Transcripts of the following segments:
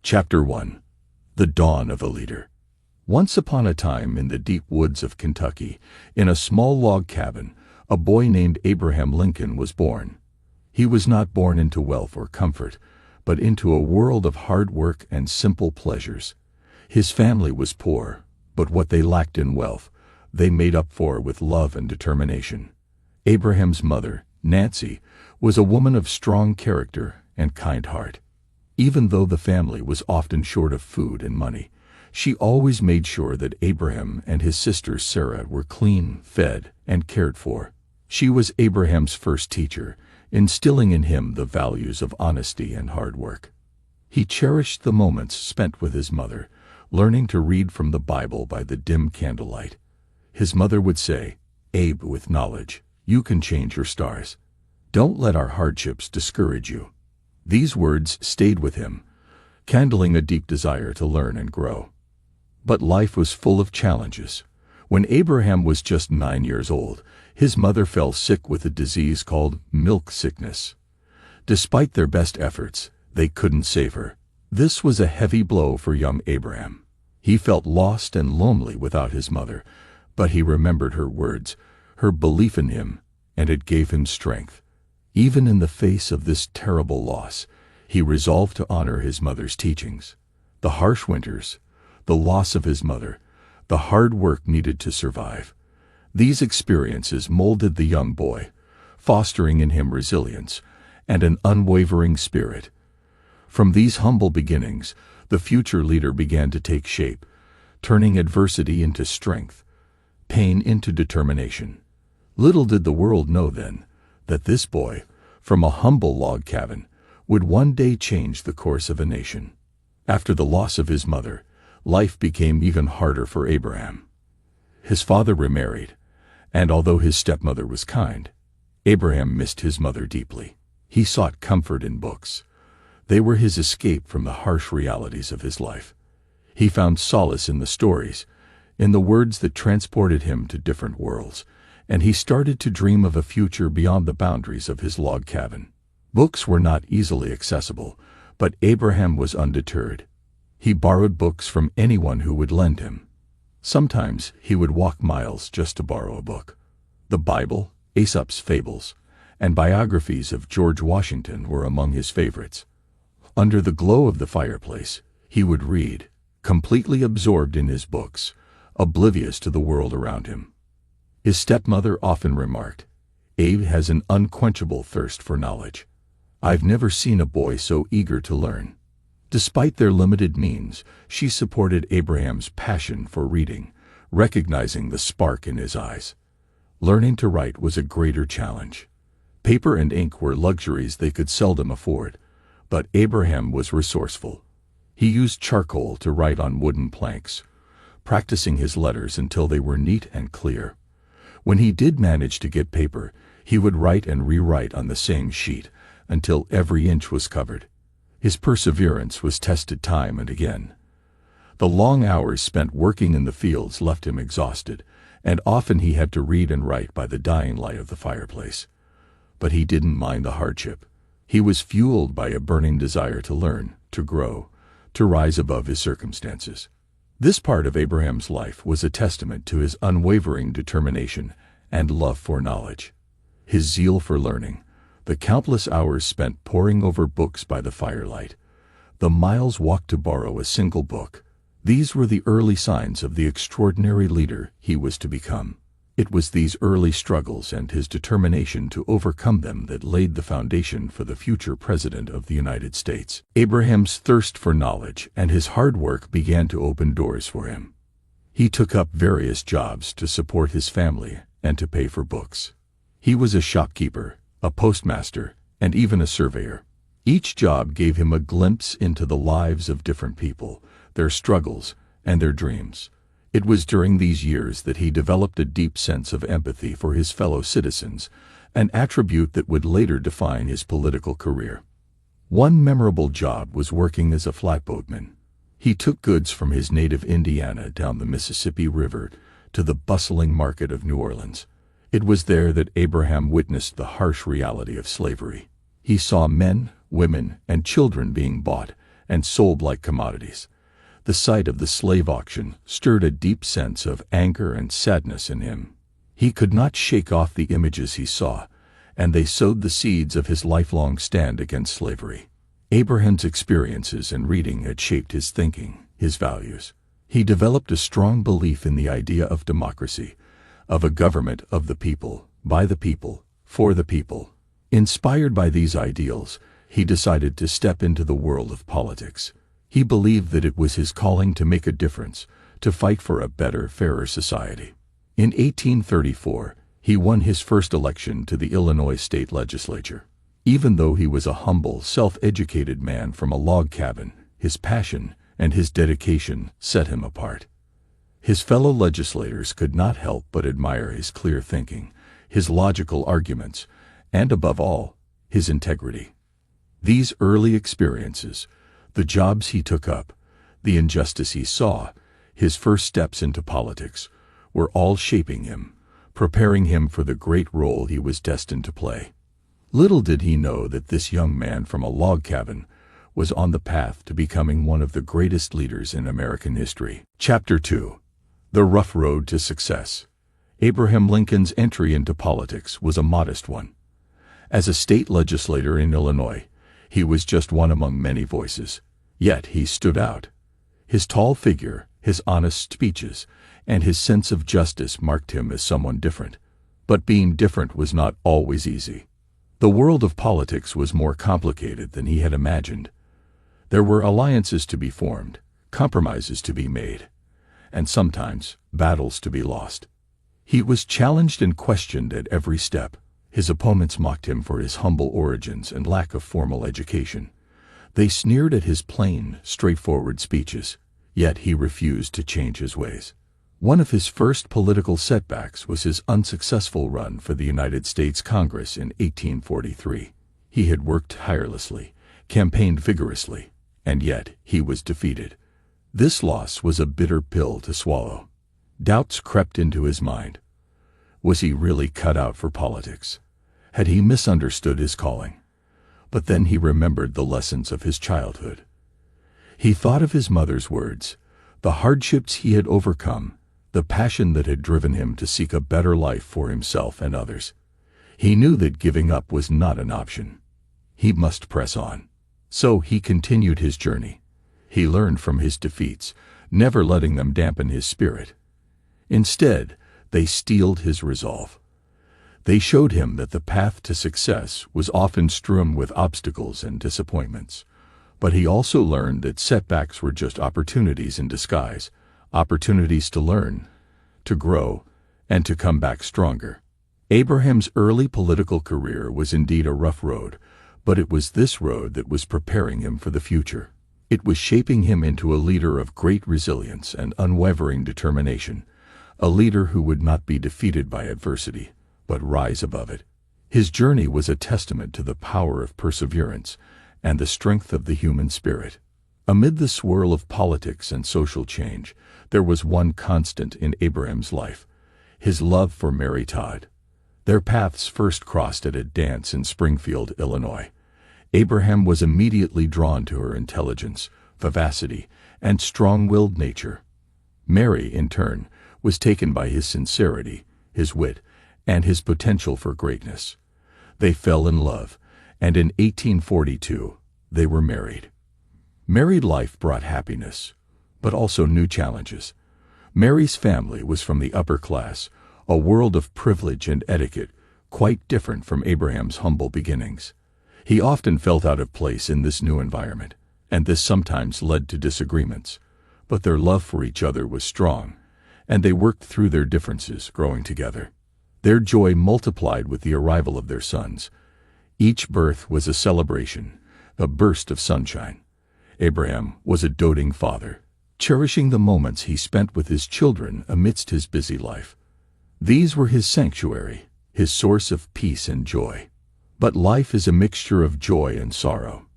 Chapter 1. The Dawn of a Leader. Once upon a time in the deep woods of Kentucky, in a small log cabin, a boy named Abraham Lincoln was born. He was not born into wealth or comfort, but into a world of hard work and simple pleasures. His family was poor, but what they lacked in wealth, they made up for with love and determination. Abraham's mother, Nancy, was a woman of strong character and kind heart. Even though the family was often short of food and money, she always made sure that Abraham and his sister Sarah were clean, fed, and cared for. She was Abraham's first teacher, instilling in him the values of honesty and hard work. He cherished the moments spent with his mother, learning to read from the Bible by the dim candlelight. His mother would say, "Abe, with knowledge, you can change your stars. Don't let our hardships discourage you." These words stayed with him, kindling a deep desire to learn and grow. But life was full of challenges. When Abraham was just 9 years old, his mother fell sick with a disease called milk sickness. Despite their best efforts, they couldn't save her. This was a heavy blow for young Abraham. He felt lost and lonely without his mother, but he remembered her words, her belief in him, and it gave him strength. Even in the face of this terrible loss, he resolved to honor his mother's teachings. The harsh winters, the loss of his mother, the hard work needed to survive. These experiences molded the young boy, fostering in him resilience and an unwavering spirit. From these humble beginnings, the future leader began to take shape, turning adversity into strength, pain into determination. Little did the world know then that this boy, from a humble log cabin, would one day change the course of a nation. After the loss of his mother, life became even harder for Abraham. His father remarried, and although his stepmother was kind, Abraham missed his mother deeply. He sought comfort in books. They were his escape from the harsh realities of his life. He found solace in the stories, in the words that transported him to different worlds, and he started to dream of a future beyond the boundaries of his log cabin. Books were not easily accessible, but Abraham was undeterred. He borrowed books from anyone who would lend him. Sometimes he would walk miles just to borrow a book. The Bible, Aesop's fables, and biographies of George Washington were among his favorites. Under the glow of the fireplace, he would read, completely absorbed in his books, oblivious to the world around him. His stepmother often remarked, "Abe has an unquenchable thirst for knowledge. I've never seen a boy so eager to learn." Despite their limited means, she supported Abraham's passion for reading, recognizing the spark in his eyes. Learning to write was a greater challenge. Paper and ink were luxuries they could seldom afford, but Abraham was resourceful. He used charcoal to write on wooden planks, practicing his letters until they were neat and clear. When he did manage to get paper, he would write and rewrite on the same sheet until every inch was covered. His perseverance was tested time and again. The long hours spent working in the fields left him exhausted, and often he had to read and write by the dying light of the fireplace. But he didn't mind the hardship. He was fueled by a burning desire to learn, to grow, to rise above his circumstances. This part of Abraham's life was a testament to his unwavering determination and love for knowledge. His zeal for learning, the countless hours spent poring over books by the firelight, the miles walked to borrow a single book, these were the early signs of the extraordinary leader he was to become. It was these early struggles and his determination to overcome them that laid the foundation for the future President of the United States. Abraham's thirst for knowledge and his hard work began to open doors for him. He took up various jobs to support his family and to pay for books. He was a shopkeeper, a postmaster, and even a surveyor. Each job gave him a glimpse into the lives of different people, their struggles, and their dreams. It was during these years that he developed a deep sense of empathy for his fellow citizens, an attribute that would later define his political career. One memorable job was working as a flatboatman. He took goods from his native Indiana down the Mississippi River to the bustling market of New Orleans. It was there that Abraham witnessed the harsh reality of slavery. He saw men, women, and children being bought and sold like commodities. The sight of the slave auction stirred a deep sense of anger and sadness in him. He could not shake off the images he saw, and they sowed the seeds of his lifelong stand against slavery. Abraham's experiences and reading had shaped his thinking, his values. He developed a strong belief in the idea of democracy, of a government of the people, by the people, for the people. Inspired by these ideals, he decided to step into the world of politics. He believed that it was his calling to make a difference, to fight for a better, fairer society. In 1834, he won his first election to the Illinois state legislature. Even though he was a humble, self-educated man from a log cabin, his passion and his dedication set him apart. His fellow legislators could not help but admire his clear thinking, his logical arguments, and above all, his integrity. These early experiences, the jobs he took up, the injustice he saw, his first steps into politics, were all shaping him, preparing him for the great role he was destined to play. Little did he know that this young man from a log cabin was on the path to becoming one of the greatest leaders in American history. Chapter 2. The Rough Road to Success. Abraham Lincoln's entry into politics was a modest one. As a state legislator in Illinois, he was just one among many voices. Yet he stood out. His tall figure, his honest speeches, and his sense of justice marked him as someone different. But being different was not always easy. The world of politics was more complicated than he had imagined. There were alliances to be formed, compromises to be made, and sometimes battles to be lost. He was challenged and questioned at every step. His opponents mocked him for his humble origins and lack of formal education. They sneered at his plain, straightforward speeches, yet he refused to change his ways. One of his first political setbacks was his unsuccessful run for the United States Congress in 1843. He had worked tirelessly, campaigned vigorously, and yet he was defeated. This loss was a bitter pill to swallow. Doubts crept into his mind. Was he really cut out for politics? Had he misunderstood his calling? But then he remembered the lessons of his childhood. He thought of his mother's words, the hardships he had overcome, the passion that had driven him to seek a better life for himself and others. He knew that giving up was not an option. He must press on. So he continued his journey. He learned from his defeats, never letting them dampen his spirit. Instead, they steeled his resolve. They showed him that the path to success was often strewn with obstacles and disappointments. But he also learned that setbacks were just opportunities in disguise, opportunities to learn, to grow, and to come back stronger. Abraham's early political career was indeed a rough road, but it was this road that was preparing him for the future. It was shaping him into a leader of great resilience and unwavering determination, a leader who would not be defeated by adversity, but rise above it. His journey was a testament to the power of perseverance and the strength of the human spirit. Amid the swirl of politics and social change, there was one constant in Abraham's life: his love for Mary Todd. Their paths first crossed at a dance in Springfield, Illinois. Abraham was immediately drawn to her intelligence, vivacity, and strong-willed nature. Mary, in turn, was taken by his sincerity, his wit, and his potential for greatness. They fell in love, and in 1842 they were married. Married life brought happiness, but also new challenges. Mary's family was from the upper class, a world of privilege and etiquette, quite different from Abraham's humble beginnings. He often felt out of place in this new environment, and this sometimes led to disagreements. But their love for each other was strong, and they worked through their differences, growing together. Their joy multiplied with the arrival of their sons. Each birth was a celebration, a burst of sunshine. Abraham was a doting father, cherishing the moments he spent with his children amidst his busy life. These were his sanctuary, his source of peace and joy. But life is a mixture of joy and sorrow.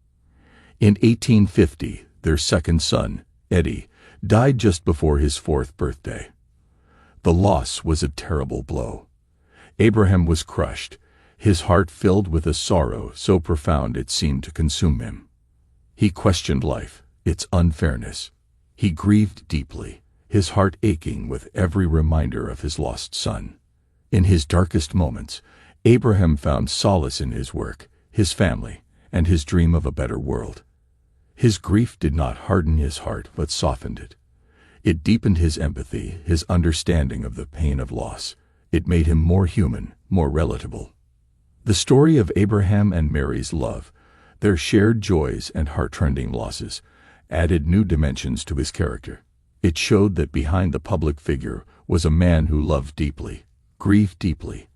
In 1850, their second son, Eddie, died just before his 4th birthday. The loss was a terrible blow. Abraham was crushed, his heart filled with a sorrow so profound it seemed to consume him. He questioned life, its unfairness. He grieved deeply, his heart aching with every reminder of his lost son. In his darkest moments, Abraham found solace in his work, his family, and his dream of a better world. His grief did not harden his heart, but softened it. It deepened his empathy, his understanding of the pain of loss. It made him more human, more relatable. The story of Abraham and Mary's love, their shared joys and heart-rending losses, added new dimensions to his character. It showed that behind the public figure was a man who loved deeply, grieved deeply,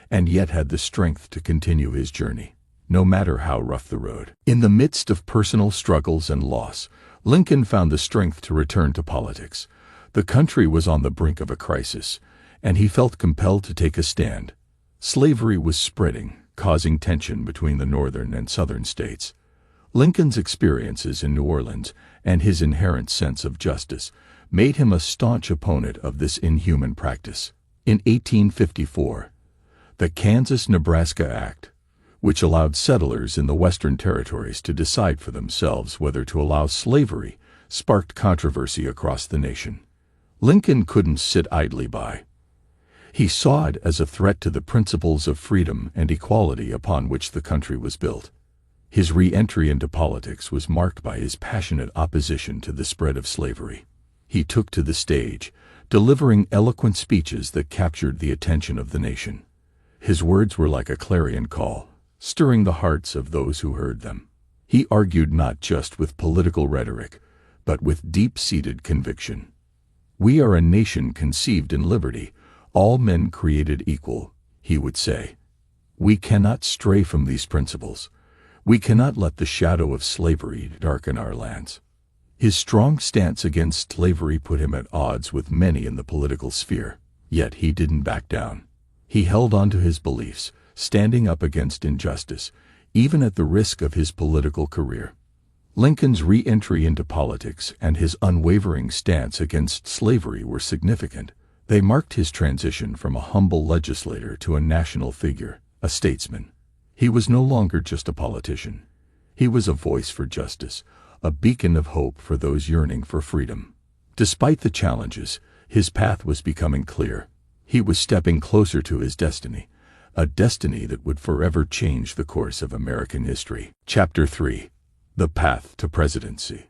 and yet had the strength to continue his journey, no matter how rough the road. In the midst of personal struggles and loss, Lincoln found the strength to return to politics. The country was on the brink of a crisis, and he felt compelled to take a stand. Slavery was spreading, causing tension between the northern and southern states. Lincoln's experiences in New Orleans and his inherent sense of justice made him a staunch opponent of this inhuman practice. In 1854, the Kansas-Nebraska Act, which allowed settlers in the Western Territories to decide for themselves whether to allow slavery, sparked controversy across the nation. Lincoln couldn't sit idly by. He saw it as a threat to the principles of freedom and equality upon which the country was built. His re-entry into politics was marked by his passionate opposition to the spread of slavery. He took to the stage, delivering eloquent speeches that captured the attention of the nation. His words were like a clarion call, stirring the hearts of those who heard them. He argued not just with political rhetoric, but with deep-seated conviction. "We are a nation conceived in liberty, all men created equal," he would say. "We cannot stray from these principles. We cannot let the shadow of slavery darken our lands." His strong stance against slavery put him at odds with many in the political sphere, yet he didn't back down. He held on to his beliefs, standing up against injustice, even at the risk of his political career. Lincoln's re-entry into politics and his unwavering stance against slavery were significant. They marked his transition from a humble legislator to a national figure, a statesman. He was no longer just a politician. He was a voice for justice, a beacon of hope for those yearning for freedom. Despite the challenges, his path was becoming clear. He was stepping closer to his destiny, a destiny that would forever change the course of American history. Chapter 3. The Path to Presidency.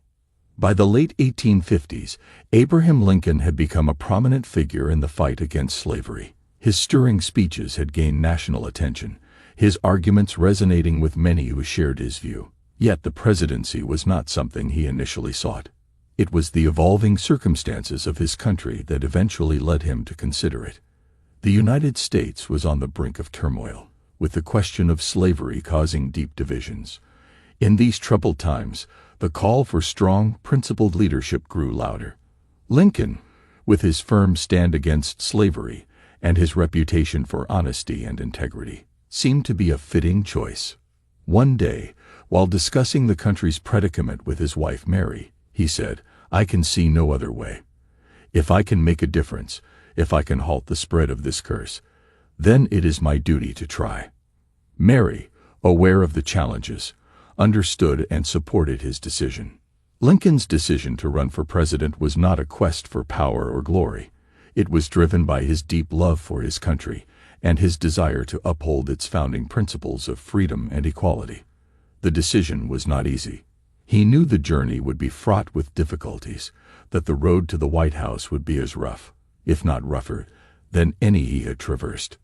By the late 1850s, Abraham Lincoln had become a prominent figure in the fight against slavery. His stirring speeches had gained national attention, his arguments resonating with many who shared his view. Yet the presidency was not something he initially sought. It was the evolving circumstances of his country that eventually led him to consider it. The United States was on the brink of turmoil, with the question of slavery causing deep divisions. In these troubled times, the call for strong, principled leadership grew louder. Lincoln, with his firm stand against slavery and his reputation for honesty and integrity, seemed to be a fitting choice. One day, while discussing the country's predicament with his wife Mary, he said, "I can see no other way. If I can make a difference, if I can halt the spread of this curse, then it is my duty to try." Mary, aware of the challenges, understood and supported his decision. Lincoln's decision to run for president was not a quest for power or glory. It was driven by his deep love for his country and his desire to uphold its founding principles of freedom and equality. The decision was not easy. He knew the journey would be fraught with difficulties, that the road to the White House would be as rough, if not rougher, than any he had traversed.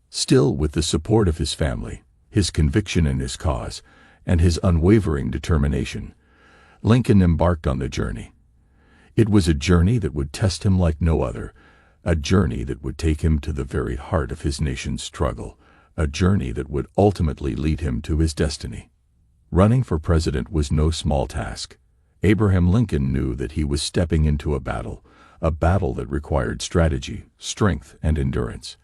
Still, with the support of his family, his conviction in his cause, and his unwavering determination, Lincoln embarked on the journey. It was a journey that would test him like no other, a journey that would take him to the very heart of his nation's struggle, a journey that would ultimately lead him to his destiny. Running for president was no small task. Abraham Lincoln knew that he was stepping into a battle that required strategy, strength, and endurance.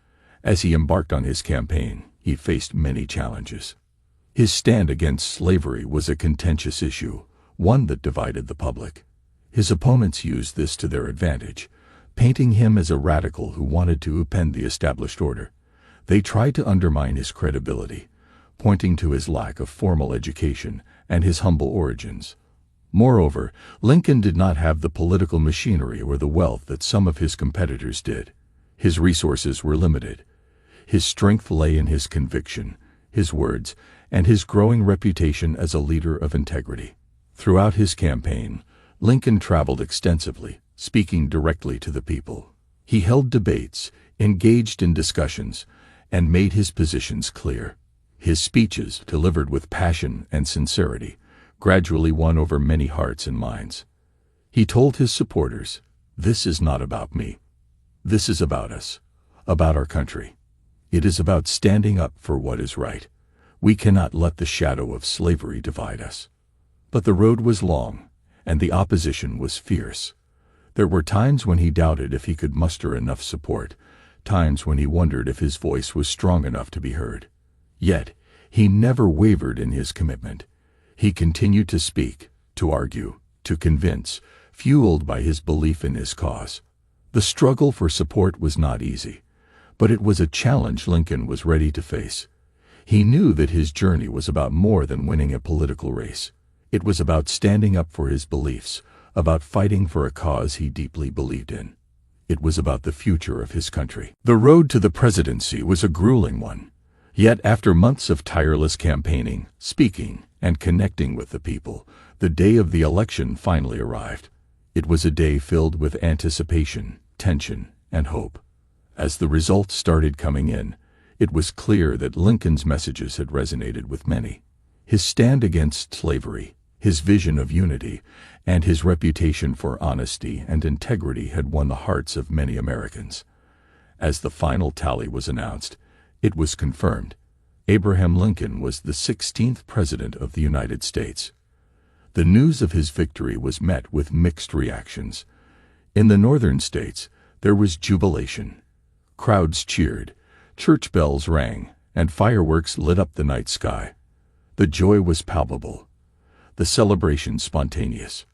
As he embarked on his campaign, he faced many challenges. His stand against slavery was a contentious issue, one that divided the public. His opponents used this to their advantage, painting him as a radical who wanted to upend the established order. They tried to undermine his credibility, pointing to his lack of formal education and his humble origins. Moreover, Lincoln did not have the political machinery or the wealth that some of his competitors did. His resources were limited. His strength lay in his conviction, his words, and his growing reputation as a leader of integrity. Throughout his campaign, Lincoln traveled extensively, speaking directly to the people. He held debates, engaged in discussions, and made his positions clear. His speeches, delivered with passion and sincerity, gradually won over many hearts and minds. He told his supporters, "This is not about me. This is about us, about our country. It is about standing up for what is right. We cannot let the shadow of slavery divide us." But the road was long, and the opposition was fierce. There were times when he doubted if he could muster enough support, times when he wondered if his voice was strong enough to be heard. Yet, he never wavered in his commitment. He continued to speak, to argue, to convince, fueled by his belief in his cause. The struggle for support was not easy, but it was a challenge Lincoln was ready to face. He knew that his journey was about more than winning a political race. It was about standing up for his beliefs, about fighting for a cause he deeply believed in. It was about the future of his country. The road to the presidency was a grueling one. Yet after months of tireless campaigning, speaking, and connecting with the people, the day of the election finally arrived. It was a day filled with anticipation, tension, and hope. As the results started coming in, it was clear that Lincoln's messages had resonated with many. His stand against slavery, his vision of unity, and his reputation for honesty and integrity had won the hearts of many Americans. As the final tally was announced, it was confirmed. Abraham Lincoln was the 16th President of the United States. The news of his victory was met with mixed reactions. In the northern states, there was jubilation. Crowds cheered, church bells rang, and fireworks lit up the night sky. The joy was palpable, the celebration spontaneous.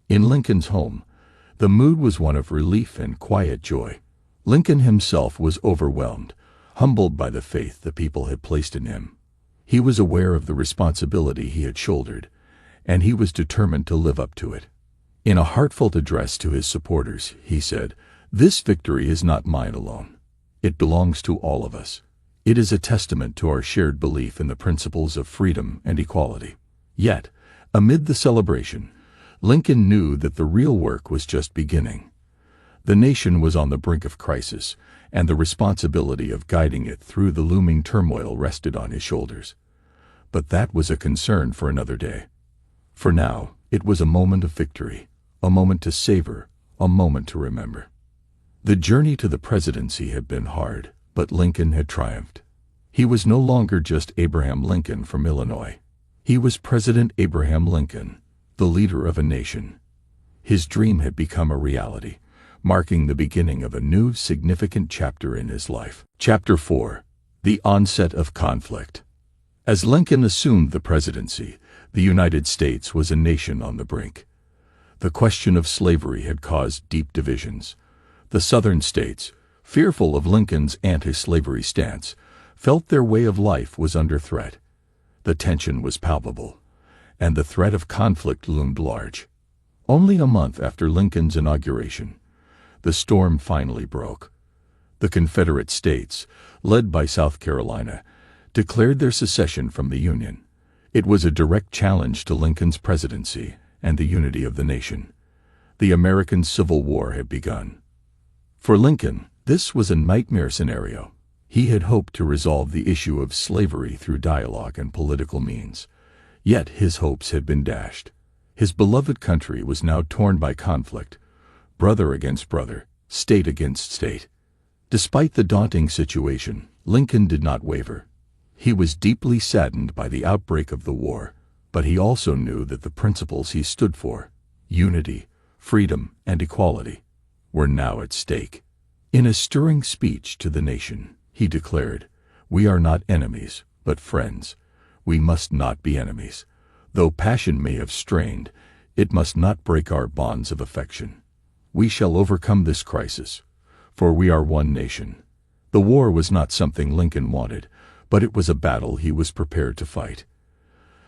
In Lincoln's home, the mood was one of relief and quiet joy. Lincoln himself was overwhelmed, humbled by the faith the people had placed in him. He was aware of the responsibility he had shouldered, and he was determined to live up to it. In a heartfelt address to his supporters, he said, "This victory is not mine alone. It belongs to all of us. It is a testament to our shared belief in the principles of freedom and equality." Yet, amid the celebration, Lincoln knew that the real work was just beginning. The nation was on the brink of crisis, and the responsibility of guiding it through the looming turmoil rested on his shoulders. But that was a concern for another day. For now, it was a moment of victory, a moment to savor, a moment to remember. The journey to the presidency had been hard, but Lincoln had triumphed. He was no longer just Abraham Lincoln from Illinois. He was President Abraham Lincoln, the leader of a nation. His dream had become a reality, marking the beginning of a new, significant chapter in his life. Chapter 4. The Onset of Conflict. As Lincoln assumed the presidency, the United States was a nation on the brink. The question of slavery had caused deep divisions. The southern states, fearful of Lincoln's anti-slavery stance, felt their way of life was under threat. The tension was palpable, and the threat of conflict loomed large. Only a month after Lincoln's inauguration, the storm finally broke. The Confederate States, led by South Carolina, declared their secession from the Union. It was a direct challenge to Lincoln's presidency and the unity of the nation. The American Civil War had begun. For Lincoln, this was a nightmare scenario. He had hoped to resolve the issue of slavery through dialogue and political means. Yet his hopes had been dashed. His beloved country was now torn by conflict, brother against brother, state against state. Despite the daunting situation, Lincoln did not waver. He was deeply saddened by the outbreak of the war, but he also knew that the principles he stood for, unity, freedom, and equality, were now at stake. In a stirring speech to the nation, he declared, "We are not enemies, but friends. We must not be enemies. Though passion may have strained, it must not break our bonds of affection. We shall overcome this crisis, for we are one nation." The war was not something Lincoln wanted, but it was a battle he was prepared to fight.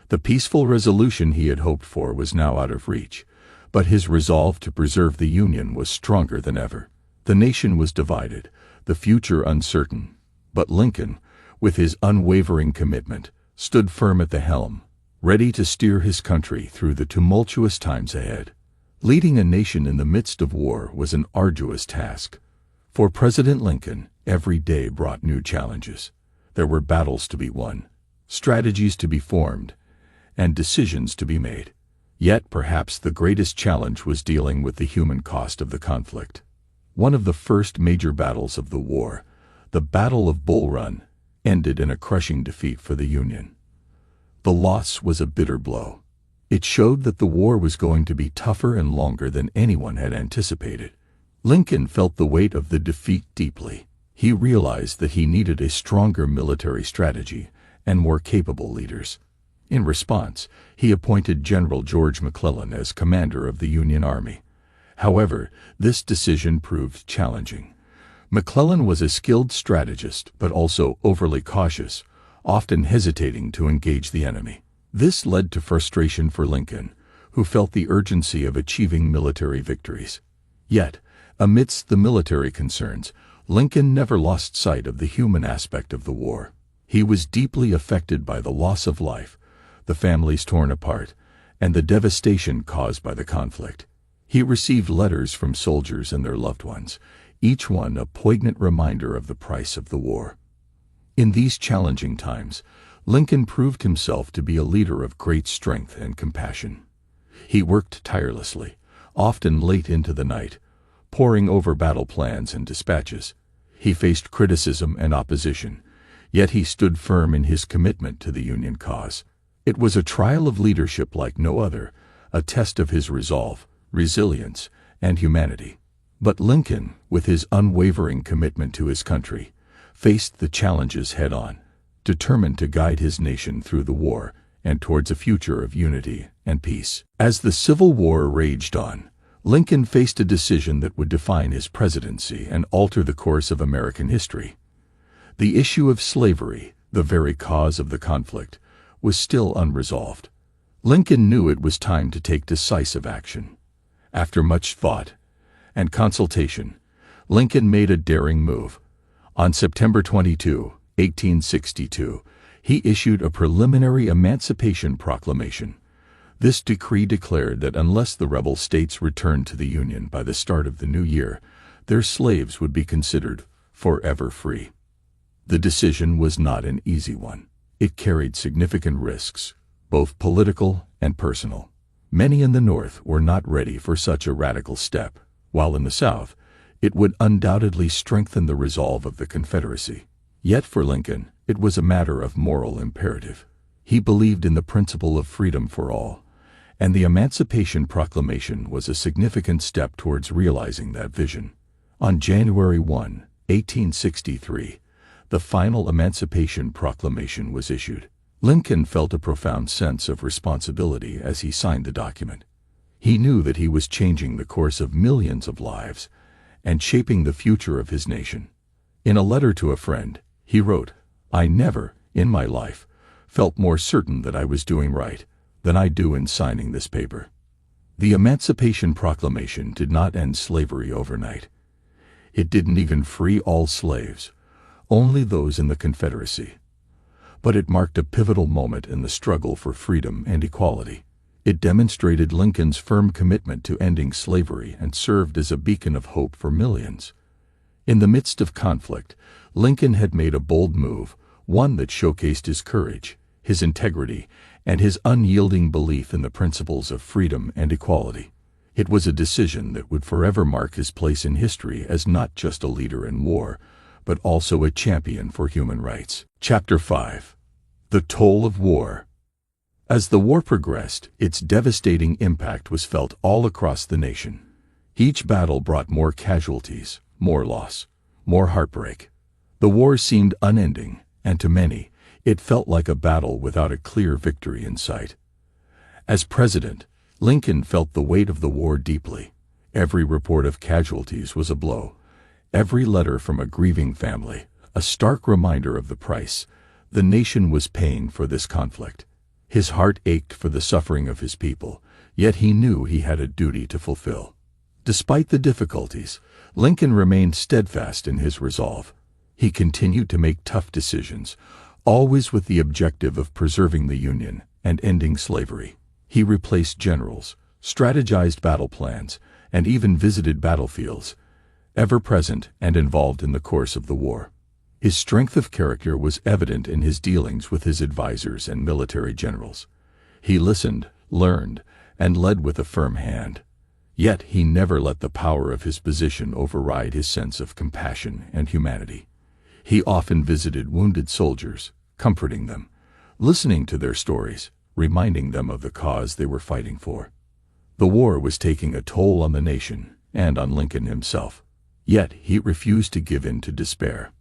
The peaceful resolution he had hoped for was now out of reach, but his resolve to preserve the Union was stronger than ever. The nation was divided, the future uncertain, but Lincoln, with his unwavering commitment, stood firm at the helm, ready to steer his country through the tumultuous times ahead. Leading a nation in the midst of war was an arduous task. For President Lincoln, every day brought new challenges. There were battles to be won, strategies to be formed, and decisions to be made. Yet perhaps the greatest challenge was dealing with the human cost of the conflict. One of the first major battles of the war, the Battle of Bull Run, ended in a crushing defeat for the Union. The loss was a bitter blow. It showed that the war was going to be tougher and longer than anyone had anticipated. Lincoln felt the weight of the defeat deeply. He realized that he needed a stronger military strategy and more capable leaders. In response, he appointed General George McClellan as commander of the Union Army. However, this decision proved challenging. McClellan was a skilled strategist but also overly cautious, often hesitating to engage the enemy. This led to frustration for Lincoln, who felt the urgency of achieving military victories. Yet, amidst the military concerns, Lincoln never lost sight of the human aspect of the war. He was deeply affected by the loss of life, the families torn apart, and the devastation caused by the conflict. He received letters from soldiers and their loved ones, each one a poignant reminder of the price of the war. In these challenging times, Lincoln proved himself to be a leader of great strength and compassion. He worked tirelessly, often late into the night, poring over battle plans and dispatches. He faced criticism and opposition, yet he stood firm in his commitment to the Union cause. It was a trial of leadership like no other, a test of his resolve, resilience, and humanity. But Lincoln, with his unwavering commitment to his country, faced the challenges head-on, determined to guide his nation through the war and towards a future of unity and peace. As the Civil War raged on, Lincoln faced a decision that would define his presidency and alter the course of American history. The issue of slavery, the very cause of the conflict, was still unresolved. Lincoln knew it was time to take decisive action. After much thought and consultation, Lincoln made a daring move. On September 22, 1862, he issued a preliminary Emancipation Proclamation. This decree declared that unless the rebel states returned to the Union by the start of the new year, their slaves would be considered forever free. The decision was not an easy one. It carried significant risks, both political and personal. Many in the North were not ready for such a radical step, while in the South, it would undoubtedly strengthen the resolve of the Confederacy. Yet for Lincoln, it was a matter of moral imperative. He believed in the principle of freedom for all, and the Emancipation Proclamation was a significant step towards realizing that vision. On January 1, 1863, the final Emancipation Proclamation was issued. Lincoln felt a profound sense of responsibility as he signed the document. He knew that he was changing the course of millions of lives and shaping the future of his nation. In a letter to a friend, he wrote, "I never, in my life, felt more certain that I was doing right than I do in signing this paper." The Emancipation Proclamation did not end slavery overnight. It didn't even free all slaves, only those in the Confederacy. But it marked a pivotal moment in the struggle for freedom and equality. It demonstrated Lincoln's firm commitment to ending slavery and served as a beacon of hope for millions. In the midst of conflict, Lincoln had made a bold move, one that showcased his courage, his integrity, and his unyielding belief in the principles of freedom and equality. It was a decision that would forever mark his place in history as not just a leader in war, but also a champion for human rights. Chapter 5. The Toll of War. As the war progressed, its devastating impact was felt all across the nation. Each battle brought more casualties, more loss, more heartbreak. The war seemed unending, and to many, it felt like a battle without a clear victory in sight. As president, Lincoln felt the weight of the war deeply. Every report of casualties was a blow. Every letter from a grieving family, a stark reminder of the price the nation was paying for this conflict. His heart ached for the suffering of his people, yet he knew he had a duty to fulfill. Despite the difficulties, Lincoln remained steadfast in his resolve. He continued to make tough decisions, always with the objective of preserving the Union and ending slavery. He replaced generals, strategized battle plans, and even visited battlefields, ever present and involved in the course of the war. His strength of character was evident in his dealings with his advisors and military generals. He listened, learned, and led with a firm hand. Yet he never let the power of his position override his sense of compassion and humanity. He often visited wounded soldiers, comforting them, listening to their stories, reminding them of the cause they were fighting for. The war was taking a toll on the nation and on Lincoln himself. Yet he refused to give in to despair.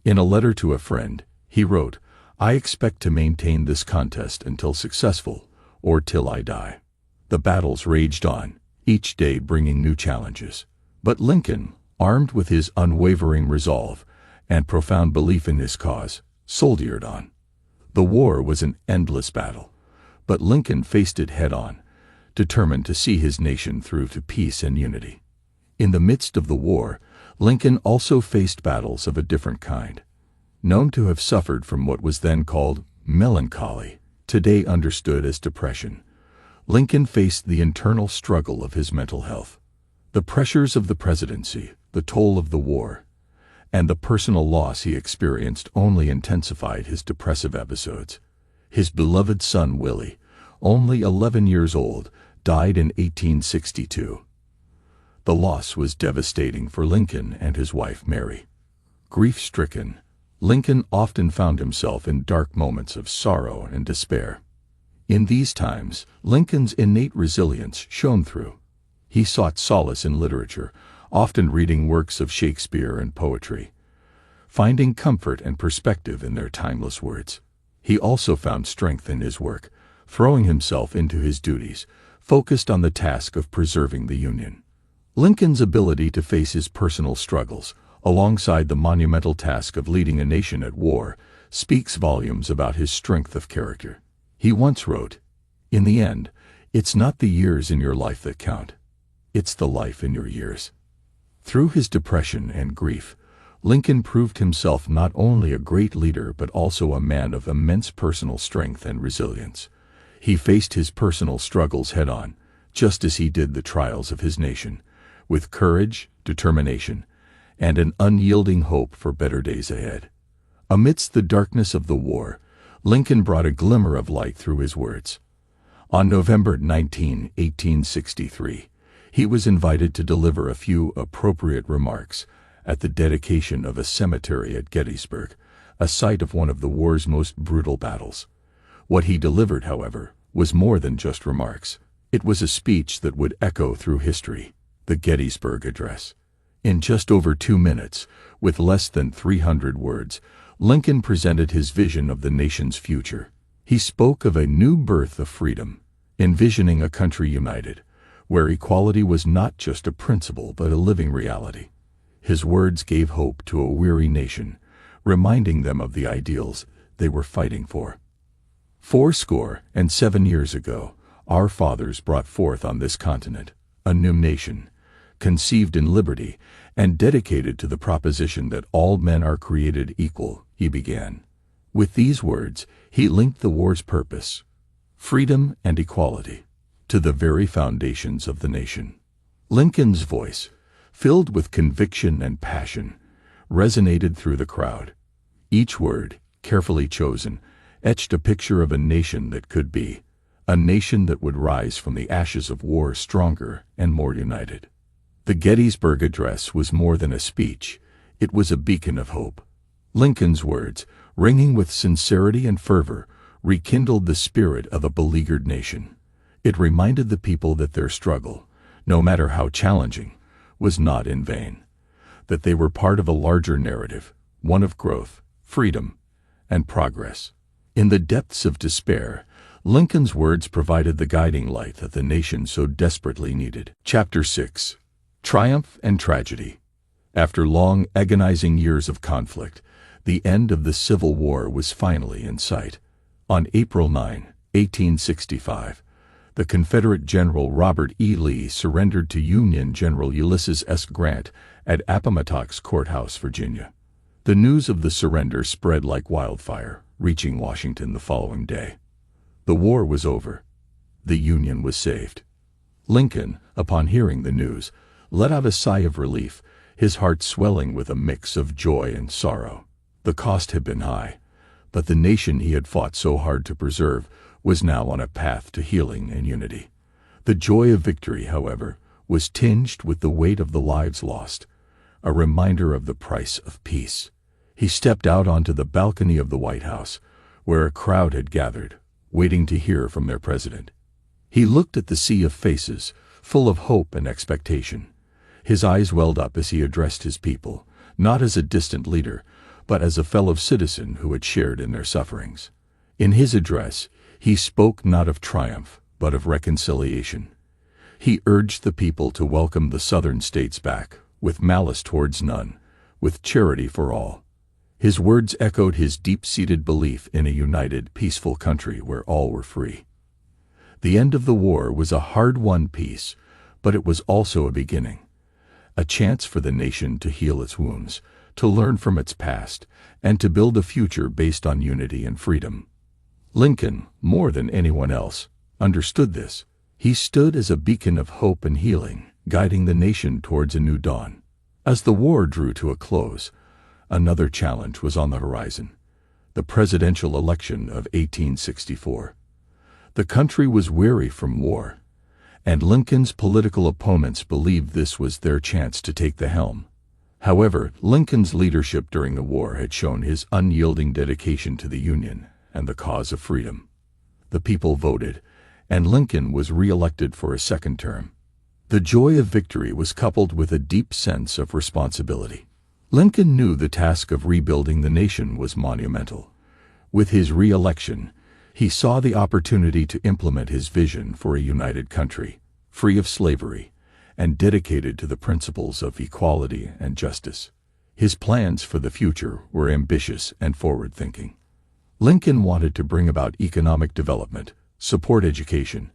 In a letter to a friend, he wrote, "I expect to maintain this contest until successful, or till I die." The battles raged on, each day bringing new challenges. But Lincoln, armed with his unwavering resolve and profound belief in his cause, soldiered on. The war was an endless battle, but Lincoln faced it head-on, determined to see his nation through to peace and unity. In the midst of the war, Lincoln also faced battles of a different kind. Known to have suffered from what was then called melancholy, today understood as depression, Lincoln faced the internal struggle of his mental health. The pressures of the presidency, the toll of the war, and the personal loss he experienced only intensified his depressive episodes. His beloved son Willie, only 11 years old, died in 1862. The loss was devastating for Lincoln and his wife Mary. Grief-stricken, Lincoln often found himself in dark moments of sorrow and despair. In these times, Lincoln's innate resilience shone through. He sought solace in literature, often reading works of Shakespeare and poetry, finding comfort and perspective in their timeless words. He also found strength in his work, throwing himself into his duties, focused on the task of preserving the Union. Lincoln's ability to face his personal struggles, alongside the monumental task of leading a nation at war, speaks volumes about his strength of character. He once wrote, "In the end, it's not the years in your life that count. It's the life in your years." Through his depression and grief, Lincoln proved himself not only a great leader but also a man of immense personal strength and resilience. He faced his personal struggles head-on, just as he did the trials of his nation, with courage, determination, and an unyielding hope for better days ahead. Amidst the darkness of the war, Lincoln brought a glimmer of light through his words. On November 19, 1863, he was invited to deliver a few appropriate remarks at the dedication of a cemetery at Gettysburg, a site of one of the war's most brutal battles. What he delivered, however, was more than just remarks. It was a speech that would echo through history, the Gettysburg Address. In just over 2 minutes, with less than 300 words, Lincoln presented his vision of the nation's future. He spoke of a new birth of freedom, envisioning a country united, where equality was not just a principle but a living reality. His words gave hope to a weary nation, reminding them of the ideals they were fighting for. 87 years ago, our fathers brought forth on this continent a new nation, conceived in liberty and dedicated to the proposition that all men are created equal, he began. With these words, he linked the war's purpose, freedom and equality, to the very foundations of the nation. Lincoln's voice, filled with conviction and passion, resonated through the crowd. Each word, carefully chosen, etched a picture of a nation that could be, a nation that would rise from the ashes of war stronger and more united. The Gettysburg Address was more than a speech, it was a beacon of hope. Lincoln's words, ringing with sincerity and fervor, rekindled the spirit of a beleaguered nation. It reminded the people that their struggle, no matter how challenging, was not in vain, that they were part of a larger narrative, one of growth, freedom, and progress. In the depths of despair, Lincoln's words provided the guiding light that the nation so desperately needed. Chapter 6. Triumph and Tragedy. After long, agonizing years of conflict, the end of the Civil War was finally in sight. On April 9, 1865. The Confederate General Robert E. Lee surrendered to Union General Ulysses S. Grant at Appomattox Courthouse, Virginia. The news of the surrender spread like wildfire, reaching Washington the following day. The war was over. The Union was saved. Lincoln, upon hearing the news, let out a sigh of relief, his heart swelling with a mix of joy and sorrow. The cost had been high, but the nation he had fought so hard to preserve was now on a path to healing and unity. The joy of victory, however, was tinged with the weight of the lives lost, a reminder of the price of peace. He stepped out onto the balcony of the White House, where a crowd had gathered, waiting to hear from their president. He looked at the sea of faces, full of hope and expectation. His eyes welled up as he addressed his people, not as a distant leader, but as a fellow citizen who had shared in their sufferings. In his address, he spoke not of triumph, but of reconciliation. He urged the people to welcome the Southern states back, with malice towards none, with charity for all. His words echoed his deep-seated belief in a united, peaceful country where all were free. The end of the war was a hard-won peace, but it was also a beginning, a chance for the nation to heal its wounds, to learn from its past, and to build a future based on unity and freedom. Lincoln, more than anyone else, understood this. He stood as a beacon of hope and healing, guiding the nation towards a new dawn. As the war drew to a close, another challenge was on the horizon: the presidential election of 1864. The country was weary from war, and Lincoln's political opponents believed this was their chance to take the helm. However, Lincoln's leadership during the war had shown his unyielding dedication to the Union and the cause of freedom. The people voted, and Lincoln was re-elected for a second term. The joy of victory was coupled with a deep sense of responsibility. Lincoln knew the task of rebuilding the nation was monumental. With his re-election, he saw the opportunity to implement his vision for a united country, free of slavery, and dedicated to the principles of equality and justice. His plans for the future were ambitious and forward-thinking. Lincoln wanted to bring about economic development, support education,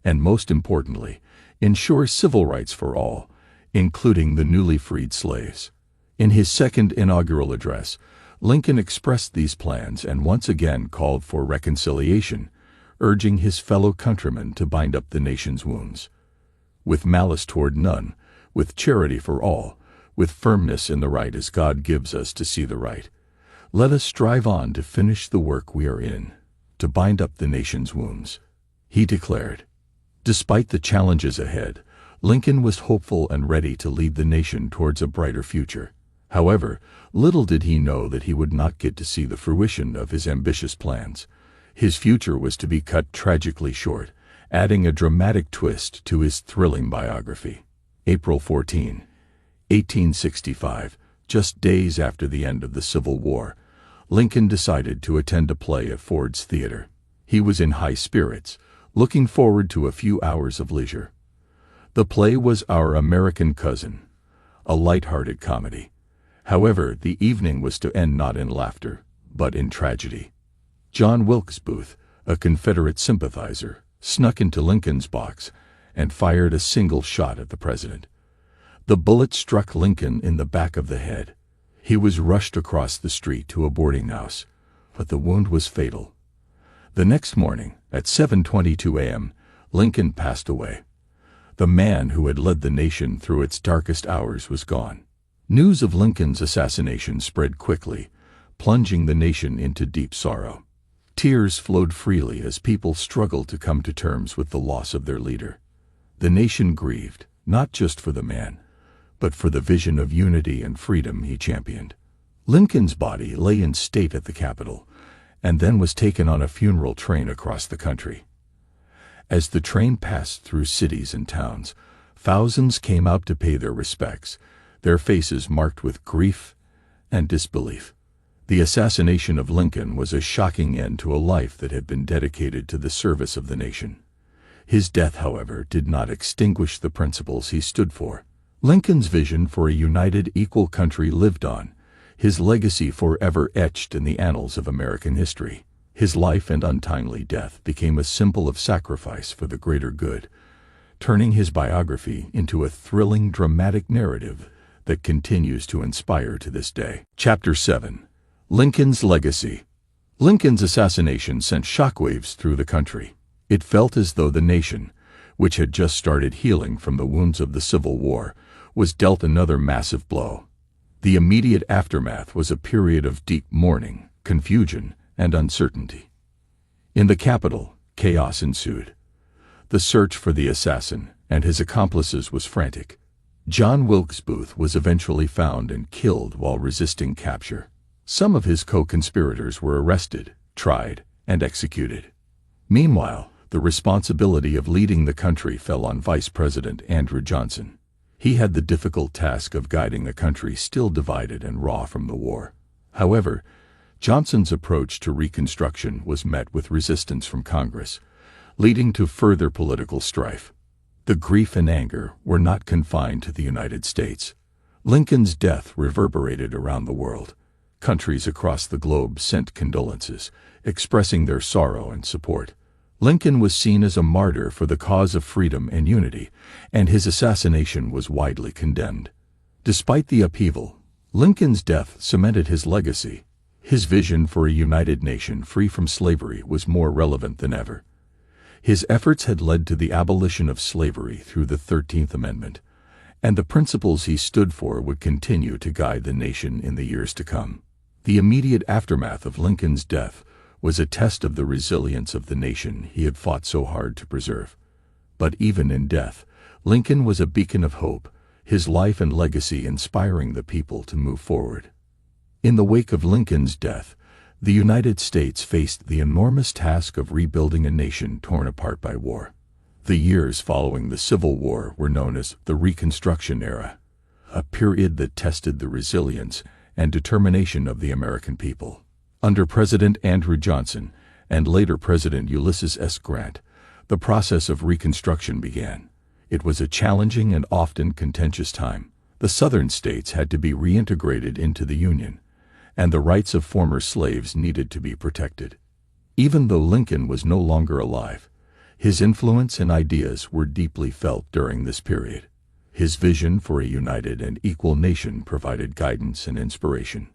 and most importantly, ensure civil rights for all, including the newly freed slaves. In his second inaugural address, Lincoln expressed these plans and once again called for reconciliation, urging his fellow countrymen to bind up the nation's wounds. With malice toward none, with charity for all, with firmness in the right as God gives us to see the right, let us strive on to finish the work we are in, to bind up the nation's wounds, he declared. Despite the challenges ahead, Lincoln was hopeful and ready to lead the nation towards a brighter future. However, little did he know that he would not get to see the fruition of his ambitious plans. His future was to be cut tragically short, adding a dramatic twist to his thrilling biography. April 14, 1865, just days after the end of the Civil War, Lincoln decided to attend a play at Ford's Theater. He was in high spirits, looking forward to a few hours of leisure. The play was Our American Cousin, a light-hearted comedy. However, the evening was to end not in laughter, but in tragedy. John Wilkes Booth, a Confederate sympathizer, snuck into Lincoln's box and fired a single shot at the president. The bullet struck Lincoln in the back of the head. He was rushed across the street to a boarding house, but the wound was fatal. The next morning, at 7:22 a.m., Lincoln passed away. The man who had led the nation through its darkest hours was gone. News of Lincoln's assassination spread quickly, plunging the nation into deep sorrow. Tears flowed freely as people struggled to come to terms with the loss of their leader. The nation grieved, not just for the man, but for the vision of unity and freedom he championed. Lincoln's body lay in state at the Capitol, and then was taken on a funeral train across the country. As the train passed through cities and towns, thousands came out to pay their respects, their faces marked with grief and disbelief. The assassination of Lincoln was a shocking end to a life that had been dedicated to the service of the nation. His death, however, did not extinguish the principles he stood for. Lincoln's vision for a united, equal country lived on, his legacy forever etched in the annals of American history. His life and untimely death became a symbol of sacrifice for the greater good, turning his biography into a thrilling, dramatic narrative that continues to inspire to this day. Chapter 7. Lincoln's Legacy. Lincoln's assassination sent shockwaves through the country. It felt as though the nation, which had just started healing from the wounds of the Civil War, was dealt another massive blow. The immediate aftermath was a period of deep mourning, confusion, and uncertainty. In the capital, chaos ensued. The search for the assassin and his accomplices was frantic. John Wilkes Booth was eventually found and killed while resisting capture. Some of his co-conspirators were arrested, tried, and executed. Meanwhile, the responsibility of leading the country fell on Vice President Andrew Johnson. He had the difficult task of guiding a country still divided and raw from the war. However, Johnson's approach to Reconstruction was met with resistance from Congress, leading to further political strife. The grief and anger were not confined to the United States. Lincoln's death reverberated around the world. Countries across the globe sent condolences, expressing their sorrow and support. Lincoln was seen as a martyr for the cause of freedom and unity, and his assassination was widely condemned. Despite the upheaval, Lincoln's death cemented his legacy. His vision for a united nation free from slavery was more relevant than ever. His efforts had led to the abolition of slavery through the 13th Amendment, and the principles he stood for would continue to guide the nation in the years to come. The immediate aftermath of Lincoln's death was a test of the resilience of the nation he had fought so hard to preserve. But even in death, Lincoln was a beacon of hope, his life and legacy inspiring the people to move forward. In the wake of Lincoln's death, the United States faced the enormous task of rebuilding a nation torn apart by war. The years following the Civil War were known as the Reconstruction era, a period that tested the resilience and determination of the American people. Under President Andrew Johnson and later President Ulysses S. Grant, the process of Reconstruction began. It was a challenging and often contentious time. The Southern states had to be reintegrated into the Union, and the rights of former slaves needed to be protected. Even though Lincoln was no longer alive, his influence and ideas were deeply felt during this period. His vision for a united and equal nation provided guidance and inspiration.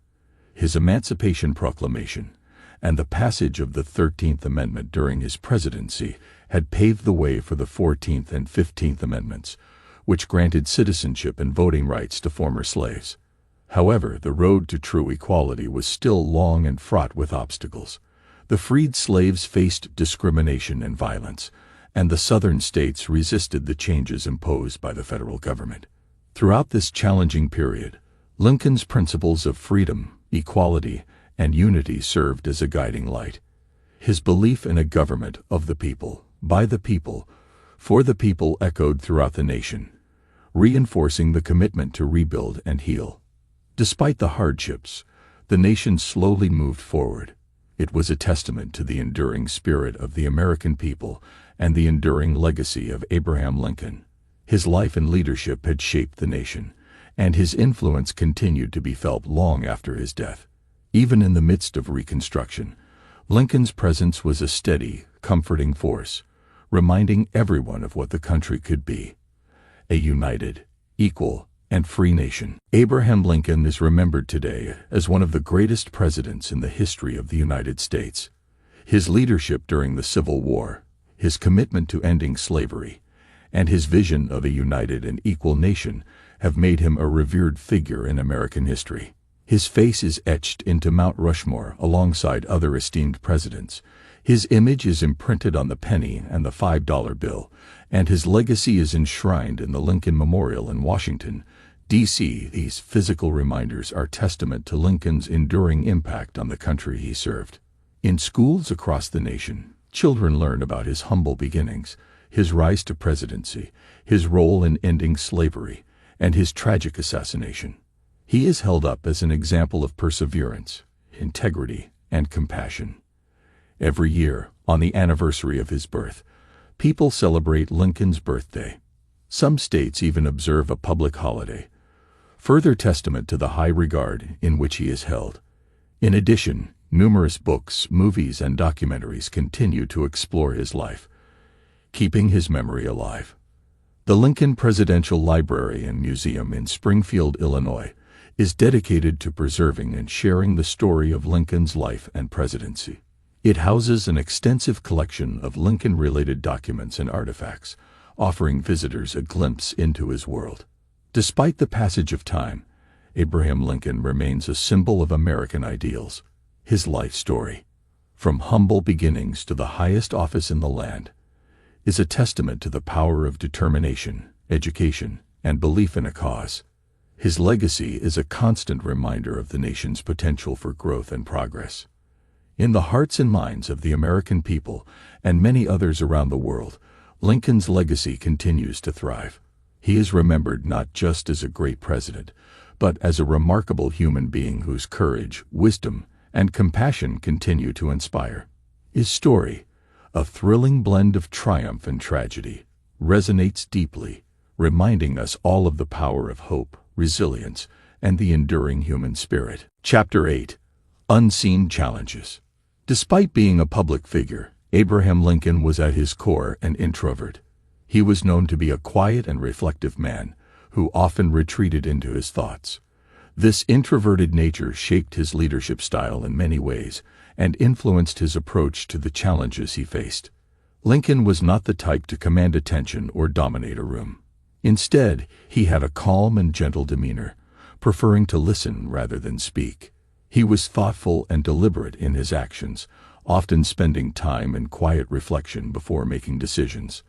His Emancipation Proclamation and the passage of the 13th Amendment during his presidency had paved the way for the 14th and 15th Amendments, which granted citizenship and voting rights to former slaves. However, the road to true equality was still long and fraught with obstacles. The freed slaves faced discrimination and violence, and the Southern states resisted the changes imposed by the federal government. Throughout this challenging period, Lincoln's principles of freedom, equality, and unity served as a guiding light. His belief in a government of the people, by the people, for the people echoed throughout the nation, reinforcing the commitment to rebuild and heal. Despite the hardships, the nation slowly moved forward. It was a testament to the enduring spirit of the American people and the enduring legacy of Abraham Lincoln. His life and leadership had shaped the nation, and his influence continued to be felt long after his death. Even in the midst of Reconstruction, Lincoln's presence was a steady, comforting force, reminding everyone of what the country could be: a united, equal, and free nation. Abraham Lincoln is remembered today as one of the greatest presidents in the history of the United States. His leadership during the Civil War, his commitment to ending slavery, and his vision of a united and equal nation have made him a revered figure in American history. His face is etched into Mount Rushmore alongside other esteemed presidents. His image is imprinted on the penny and the $5 bill, and his legacy is enshrined in the Lincoln Memorial in Washington, D.C. These physical reminders are testament to Lincoln's enduring impact on the country he served. In schools across the nation, children learn about his humble beginnings, his rise to presidency, his role in ending slavery, and his tragic assassination. He is held up as an example of perseverance, integrity, and compassion. Every year, on the anniversary of his birth, people celebrate Lincoln's birthday. Some states even observe a public holiday, further testament to the high regard in which he is held. In addition, Numerous books, movies, and documentaries continue to explore his life, keeping his memory alive. The Lincoln Presidential Library and Museum in Springfield, Illinois, is dedicated to preserving and sharing the story of Lincoln's life and presidency. It houses an extensive collection of Lincoln-related documents and artifacts, offering visitors a glimpse into his world. Despite the passage of time, Abraham Lincoln remains a symbol of American ideals. His life story, from humble beginnings to the highest office in the land, is a testament to the power of determination, education, and belief in a cause. His legacy is a constant reminder of the nation's potential for growth and progress. In the hearts and minds of the American people and many others around the world, Lincoln's legacy continues to thrive. He is remembered not just as a great president, but as a remarkable human being whose courage, wisdom, and compassion continue to inspire. His story, a thrilling blend of triumph and tragedy, resonates deeply, reminding us all of the power of hope, resilience, and the enduring human spirit. Chapter 8. Unseen Challenges. Despite being a public figure, Abraham Lincoln was at his core an introvert. He was known to be a quiet and reflective man, who often retreated into his thoughts. This introverted nature shaped his leadership style in many ways and influenced his approach to the challenges he faced. Lincoln was not the type to command attention or dominate a room. Instead, he had a calm and gentle demeanor, preferring to listen rather than speak. He was thoughtful and deliberate in his actions, often spending time in quiet reflection before making decisions.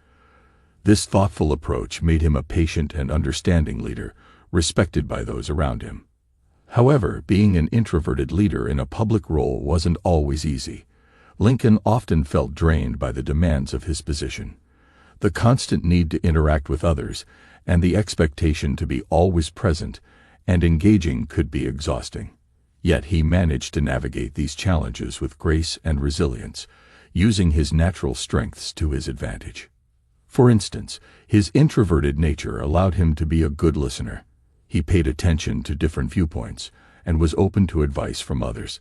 This thoughtful approach made him a patient and understanding leader, respected by those around him. However, being an introverted leader in a public role wasn't always easy. Lincoln often felt drained by the demands of his position. The constant need to interact with others and the expectation to be always present and engaging could be exhausting. Yet he managed to navigate these challenges with grace and resilience, using his natural strengths to his advantage. For instance, his introverted nature allowed him to be a good listener. He paid attention to different viewpoints and was open to advice from others.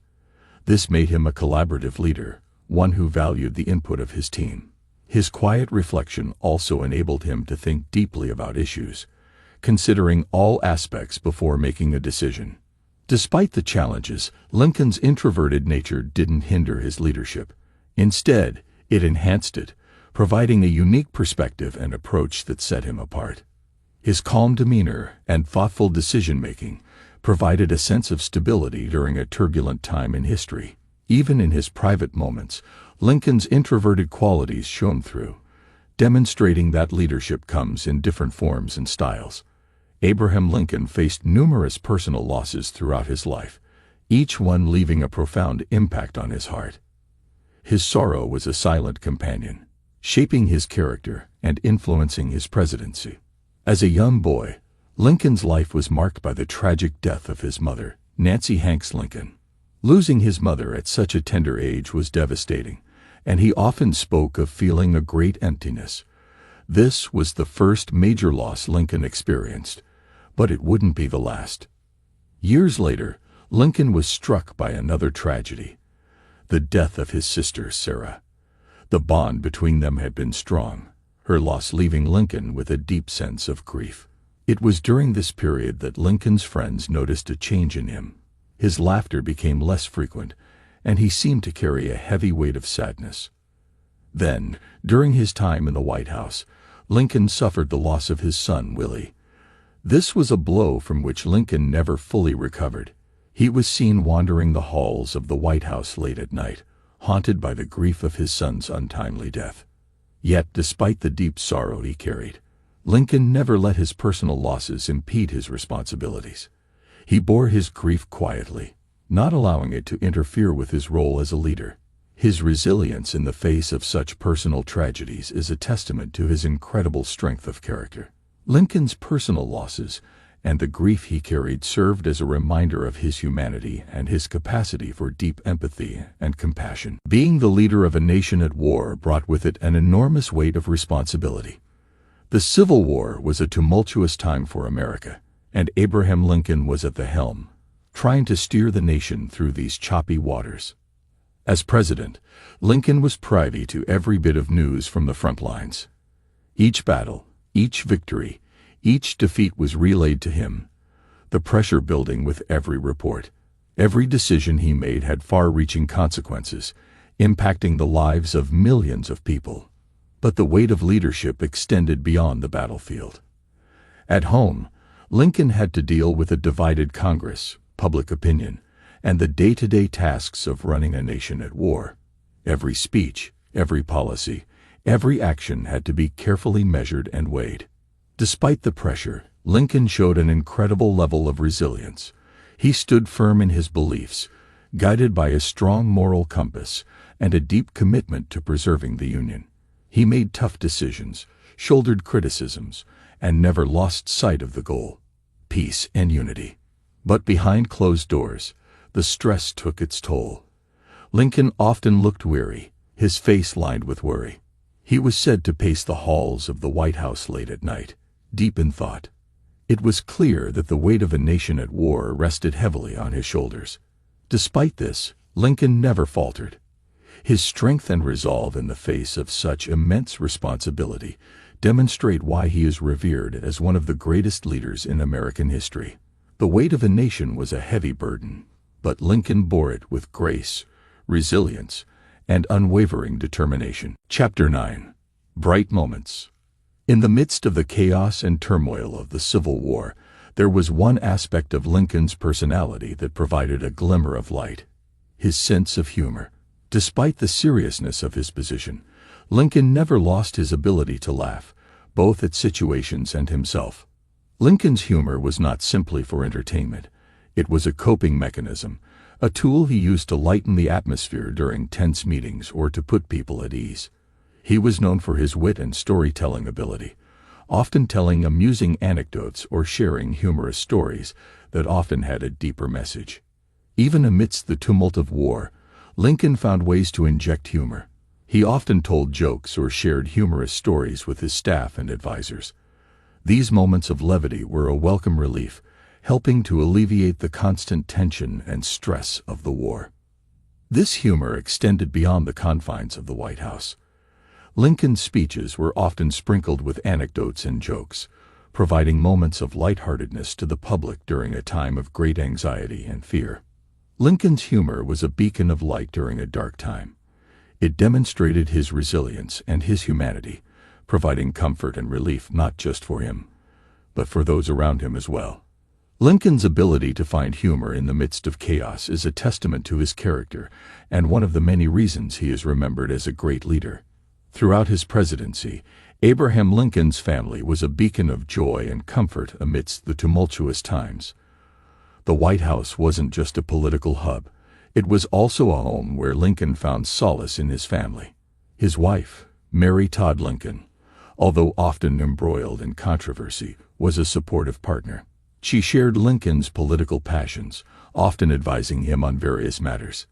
This made him a collaborative leader, one who valued the input of his team. His quiet reflection also enabled him to think deeply about issues, considering all aspects before making a decision. Despite the challenges, Lincoln's introverted nature didn't hinder his leadership. Instead, it enhanced it, providing a unique perspective and approach that set him apart. His calm demeanor and thoughtful decision-making provided a sense of stability during a turbulent time in history. Even in his private moments, Lincoln's introverted qualities shone through, demonstrating that leadership comes in different forms and styles. Abraham Lincoln faced numerous personal losses throughout his life, each one leaving a profound impact on his heart. His sorrow was a silent companion, shaping his character and influencing his presidency. As a young boy, Lincoln's life was marked by the tragic death of his mother, Nancy Hanks Lincoln. Losing his mother at such a tender age was devastating, and he often spoke of feeling a great emptiness. This was the first major loss Lincoln experienced, but it wouldn't be the last. Years later, Lincoln was struck by another tragedy, the death of his sister, Sarah. The bond between them had been strong, her loss leaving Lincoln with a deep sense of grief. It was during this period that Lincoln's friends noticed a change in him. His laughter became less frequent, and he seemed to carry a heavy weight of sadness. Then, during his time in the White House, Lincoln suffered the loss of his son, Willie. This was a blow from which Lincoln never fully recovered. He was seen wandering the halls of the White House late at night, haunted by the grief of his son's untimely death. Yet, despite the deep sorrow he carried, Lincoln never let his personal losses impede his responsibilities. He bore his grief quietly, not allowing it to interfere with his role as a leader. His resilience in the face of such personal tragedies is a testament to his incredible strength of character. Lincoln's personal losses and the grief he carried served as a reminder of his humanity and his capacity for deep empathy and compassion. Being the leader of a nation at war brought with it an enormous weight of responsibility. The Civil War was a tumultuous time for America, and Abraham Lincoln was at the helm, trying to steer the nation through these choppy waters. As president, Lincoln was privy to every bit of news from the front lines. Each battle, each victory, each defeat was relayed to him, the pressure building with every report. Every decision he made had far-reaching consequences, impacting the lives of millions of people. But the weight of leadership extended beyond the battlefield. At home, Lincoln had to deal with a divided Congress, public opinion, and the day-to-day tasks of running a nation at war. Every speech, every policy, every action had to be carefully measured and weighed. Despite the pressure, Lincoln showed an incredible level of resilience. He stood firm in his beliefs, guided by a strong moral compass and a deep commitment to preserving the Union. He made tough decisions, shouldered criticisms, and never lost sight of the goal: peace and unity. But behind closed doors, the stress took its toll. Lincoln often looked weary, his face lined with worry. He was said to pace the halls of the White House late at night, deep in thought. It was clear that the weight of a nation at war rested heavily on his shoulders. Despite this, Lincoln never faltered. His strength and resolve in the face of such immense responsibility demonstrate why he is revered as one of the greatest leaders in American history. The weight of a nation was a heavy burden, but Lincoln bore it with grace, resilience, and unwavering determination. Chapter 9. Bright Moments. In the midst of the chaos and turmoil of the Civil War, there was one aspect of Lincoln's personality that provided a glimmer of light: his sense of humor. Despite the seriousness of his position, Lincoln never lost his ability to laugh, both at situations and himself. Lincoln's humor was not simply for entertainment. It was a coping mechanism, a tool he used to lighten the atmosphere during tense meetings or to put people at ease. He was known for his wit and storytelling ability, often telling amusing anecdotes or sharing humorous stories that often had a deeper message. Even amidst the tumult of war, Lincoln found ways to inject humor. He often told jokes or shared humorous stories with his staff and advisors. These moments of levity were a welcome relief, helping to alleviate the constant tension and stress of the war. This humor extended beyond the confines of the White House. Lincoln's speeches were often sprinkled with anecdotes and jokes, providing moments of lightheartedness to the public during a time of great anxiety and fear. Lincoln's humor was a beacon of light during a dark time. It demonstrated his resilience and his humanity, providing comfort and relief not just for him, but for those around him as well. Lincoln's ability to find humor in the midst of chaos is a testament to his character and one of the many reasons he is remembered as a great leader. Throughout his presidency, Abraham Lincoln's family was a beacon of joy and comfort amidst the tumultuous times. The White House wasn't just a political hub. It was also a home where Lincoln found solace in his family. His wife, Mary Todd Lincoln, although often embroiled in controversy, was a supportive partner. She shared Lincoln's political passions, often advising him on various matters.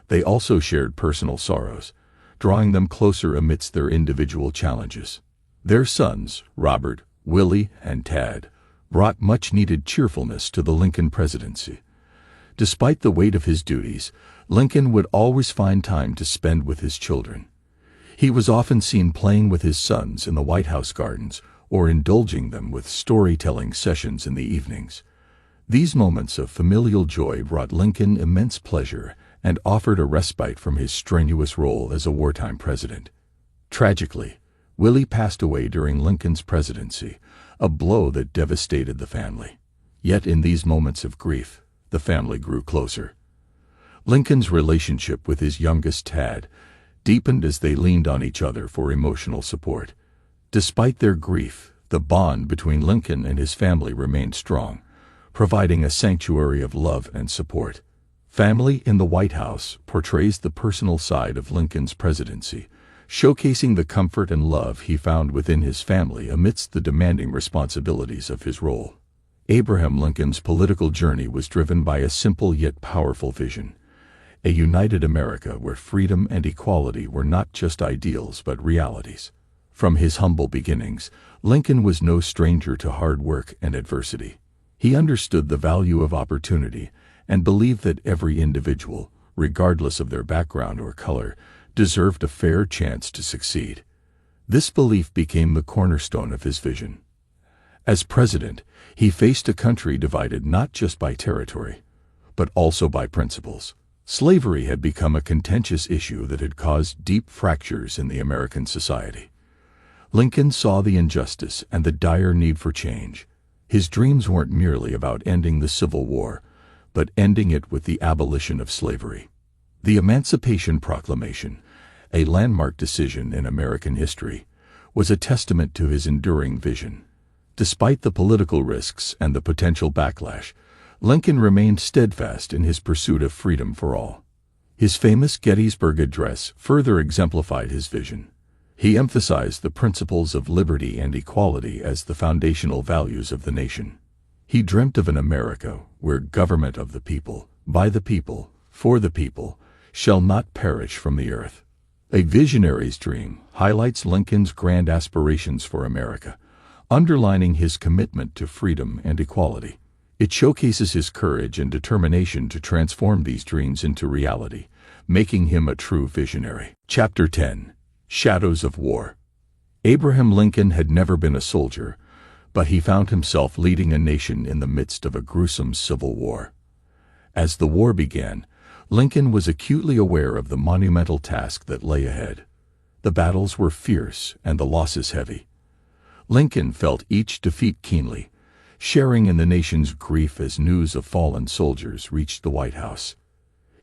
They also shared personal sorrows, drawing them closer amidst their individual challenges. Their sons, Robert, Willie, and Tad, brought much-needed cheerfulness to the Lincoln presidency. Despite the weight of his duties, Lincoln would always find time to spend with his children. He was often seen playing with his sons in the White House gardens or indulging them with storytelling sessions in the evenings. These moments of familial joy brought Lincoln immense pleasure and offered a respite from his strenuous role as a wartime president. Tragically, Willie passed away during Lincoln's presidency, a blow that devastated the family. Yet in these moments of grief, the family grew closer. Lincoln's relationship with his youngest Tad deepened as they leaned on each other for emotional support. Despite their grief, the bond between Lincoln and his family remained strong, providing a sanctuary of love and support. Family in the White House portrays the personal side of Lincoln's presidency, showcasing the comfort and love he found within his family amidst the demanding responsibilities of his role. Abraham Lincoln's political journey was driven by a simple yet powerful vision: a united America where freedom and equality were not just ideals but realities. From his humble beginnings, Lincoln was no stranger to hard work and adversity. He understood the value of opportunity and believed that every individual, regardless of their background or color, deserved a fair chance to succeed. This belief became the cornerstone of his vision. As president, he faced a country divided not just by territory, but also by principles. Slavery had become a contentious issue that had caused deep fractures in the American society. Lincoln saw the injustice and the dire need for change. His dreams weren't merely about ending the Civil War, but ending it with the abolition of slavery. The Emancipation Proclamation, a landmark decision in American history, was a testament to his enduring vision. Despite the political risks and the potential backlash, Lincoln remained steadfast in his pursuit of freedom for all. His famous Gettysburg Address further exemplified his vision. He emphasized the principles of liberty and equality as the foundational values of the nation. He dreamt of an America where government of the people, by the people, for the people, shall not perish from the earth. A visionary's dream highlights Lincoln's grand aspirations for America, underlining his commitment to freedom and equality. It showcases his courage and determination to transform these dreams into reality, making him a true visionary. Chapter 10. Shadows of War. Abraham Lincoln had never been a soldier, but he found himself leading a nation in the midst of a gruesome civil war. As the war began, Lincoln was acutely aware of the monumental task that lay ahead. The battles were fierce and the losses heavy. Lincoln felt each defeat keenly, sharing in the nation's grief as news of fallen soldiers reached the White House.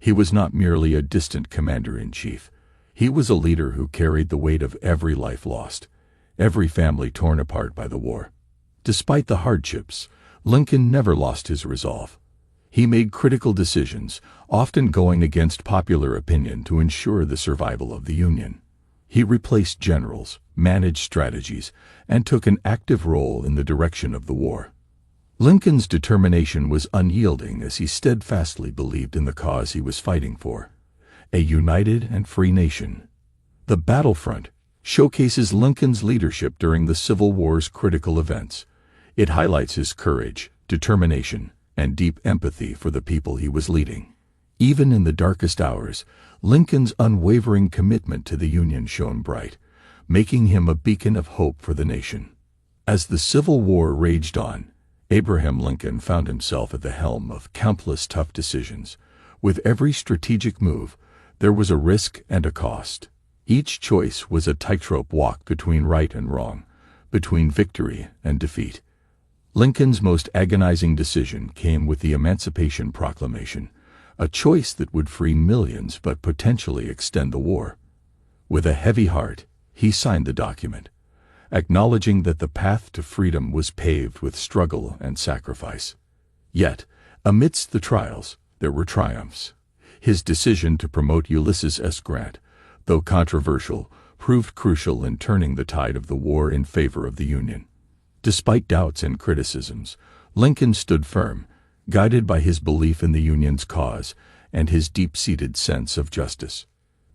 He was not merely a distant commander-in-chief. He was a leader who carried the weight of every life lost, every family torn apart by the war. Despite the hardships, Lincoln never lost his resolve. He made critical decisions, often going against popular opinion to ensure the survival of the Union. He replaced generals, managed strategies, and took an active role in the direction of the war. Lincoln's determination was unyielding as he steadfastly believed in the cause he was fighting for: a united and free nation. The battlefront showcases Lincoln's leadership during the Civil War's critical events. It highlights his courage, determination, and deep empathy for the people he was leading. Even in the darkest hours, Lincoln's unwavering commitment to the Union shone bright, making him a beacon of hope for the nation. As the Civil War raged on, Abraham Lincoln found himself at the helm of countless tough decisions. With every strategic move, there was a risk and a cost. Each choice was a tightrope walk between right and wrong, between victory and defeat. Lincoln's most agonizing decision came with the Emancipation Proclamation, a choice that would free millions but potentially extend the war. With a heavy heart, he signed the document, acknowledging that the path to freedom was paved with struggle and sacrifice. Yet, amidst the trials, there were triumphs. His decision to promote Ulysses S. Grant, though controversial, proved crucial in turning the tide of the war in favor of the Union. Despite doubts and criticisms, Lincoln stood firm, guided by his belief in the Union's cause and his deep-seated sense of justice.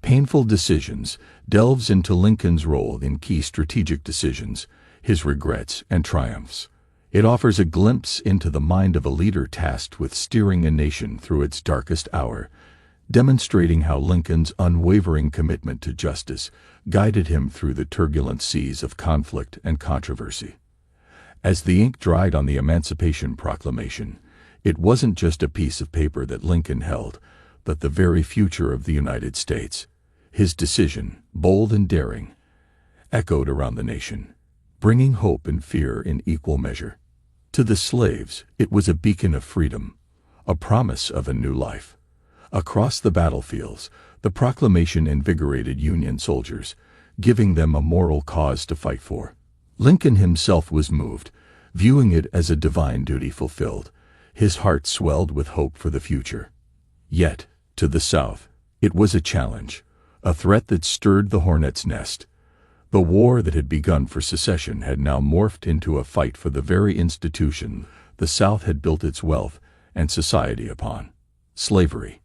Painful Decisions delves into Lincoln's role in key strategic decisions, his regrets and triumphs. It offers a glimpse into the mind of a leader tasked with steering a nation through its darkest hour, demonstrating how Lincoln's unwavering commitment to justice guided him through the turbulent seas of conflict and controversy. As the ink dried on the Emancipation Proclamation, it wasn't just a piece of paper that Lincoln held, but the very future of the United States. His decision, bold and daring, echoed around the nation, bringing hope and fear in equal measure. To the slaves, it was a beacon of freedom, a promise of a new life. Across the battlefields, the proclamation invigorated Union soldiers, giving them a moral cause to fight for. Lincoln himself was moved, viewing it as a divine duty fulfilled. His heart swelled with hope for the future. Yet, to the South, it was a challenge, a threat that stirred the hornet's nest. The war that had begun for secession had now morphed into a fight for the very institution the South had built its wealth and society upon: slavery.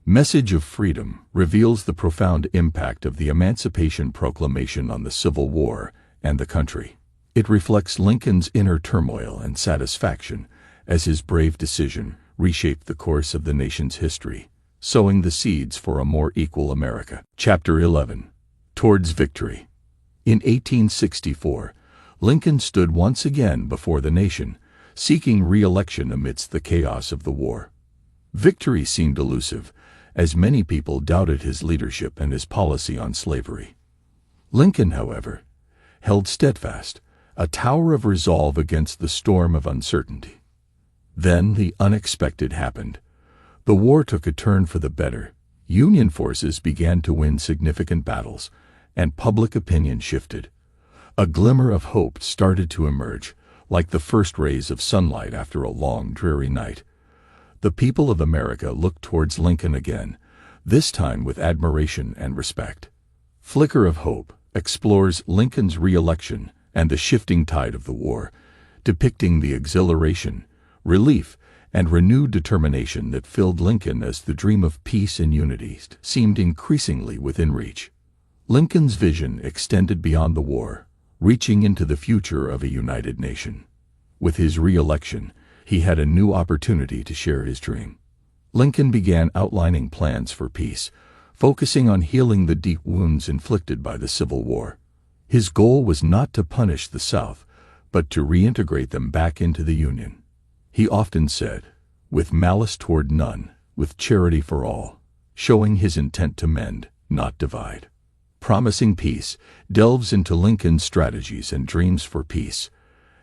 Message of Freedom reveals the profound impact of the Emancipation Proclamation on the Civil War and the country. It reflects Lincoln's inner turmoil and satisfaction as his brave decision reshaped the course of the nation's history. sowing the seeds for a more equal America. Chapter 11. Towards Victory. In 1864, Lincoln stood once again before the nation, seeking re-election amidst the chaos of the war. Victory seemed elusive, as many people doubted his leadership and his policy on slavery. Lincoln, however, held steadfast, a tower of resolve against the storm of uncertainty. Then the unexpected happened. The war took a turn for the better. Union forces began to win significant battles, and public opinion shifted. A glimmer of hope started to emerge, like the first rays of sunlight after a long, dreary night. The people of America looked towards Lincoln again, this time with admiration and respect. Flicker of Hope explores Lincoln's re-election and the shifting tide of the war, depicting the exhilaration, relief, and renewed determination that filled Lincoln as the dream of peace and unity seemed increasingly within reach. Lincoln's vision extended beyond the war, reaching into the future of a united nation. With his re-election, he had a new opportunity to share his dream. Lincoln began outlining plans for peace, focusing on healing the deep wounds inflicted by the Civil War. His goal was not to punish the South, but to reintegrate them back into the Union. He often said, "With malice toward none, with charity for all," showing his intent to mend, not divide. Promising Peace delves into Lincoln's strategies and dreams for peace.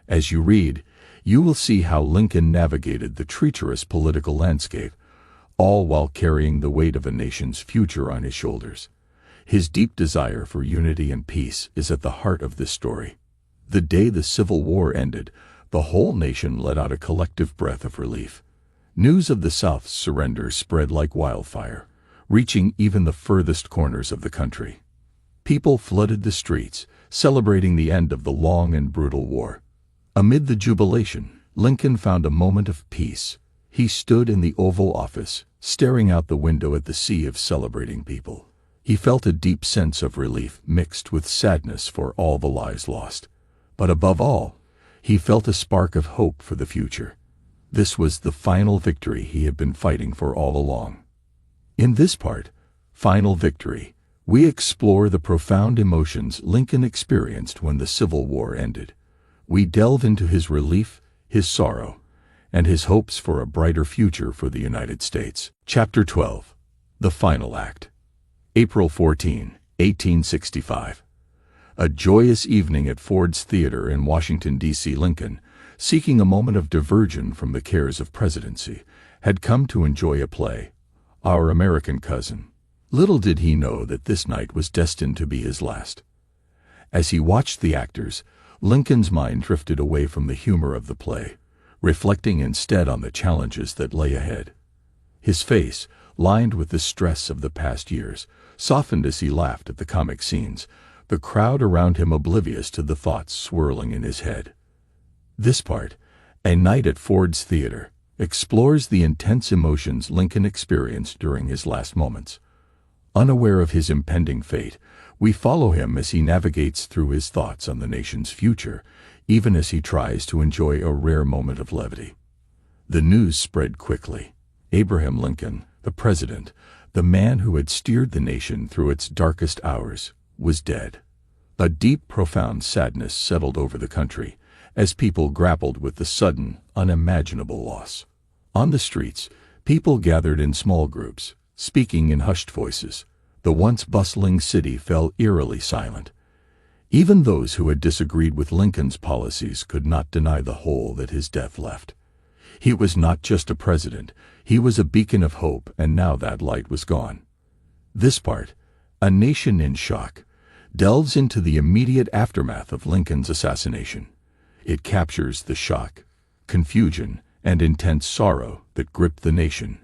As you read, you will see how Lincoln navigated the treacherous political landscape, all while carrying the weight of a nation's future on his shoulders. His deep desire for unity and peace is at the heart of this story. The day the Civil War ended, the whole nation let out a collective breath of relief. News of the South's surrender spread like wildfire, reaching even the furthest corners of the country. People flooded the streets, celebrating the end of the long and brutal war. Amid the jubilation, Lincoln found a moment of peace. He stood in the Oval Office, staring out the window at the sea of celebrating people. He felt a deep sense of relief mixed with sadness for all the lives lost. But above all, he felt a spark of hope for the future. This was the final victory he had been fighting for all along. In this part, Final Victory, we explore the profound emotions Lincoln experienced when the Civil War ended. We delve into his relief, his sorrow, and his hopes for a brighter future for the United States. Chapter 12. The Final Act. April 14, 1865. A joyous evening at Ford's Theater in Washington, D.C. Lincoln, seeking a moment of diversion from the cares of presidency, had come to enjoy a play, Our American Cousin. Little did he know that this night was destined to be his last. As he watched the actors, Lincoln's mind drifted away from the humor of the play, reflecting instead on the challenges that lay ahead. His face, lined with the stress of the past years, softened as he laughed at the comic scenes, the crowd around him oblivious to the thoughts swirling in his head. This part, A Night at Ford's Theater, explores the intense emotions Lincoln experienced during his last moments. Unaware of his impending fate, we follow him as he navigates through his thoughts on the nation's future, even as he tries to enjoy a rare moment of levity. The news spread quickly. Abraham Lincoln, the president, the man who had steered the nation through its darkest hours, was dead. A deep, profound sadness settled over the country as people grappled with the sudden, unimaginable loss. On the streets, people gathered in small groups, speaking in hushed voices. The once bustling city fell eerily silent. Even those who had disagreed with Lincoln's policies could not deny the hole that his death left. He was not just a president, he was a beacon of hope, and now that light was gone. This part, A Nation in Shock, delves into the immediate aftermath of Lincoln's assassination. It captures the shock, confusion, and intense sorrow that gripped the nation,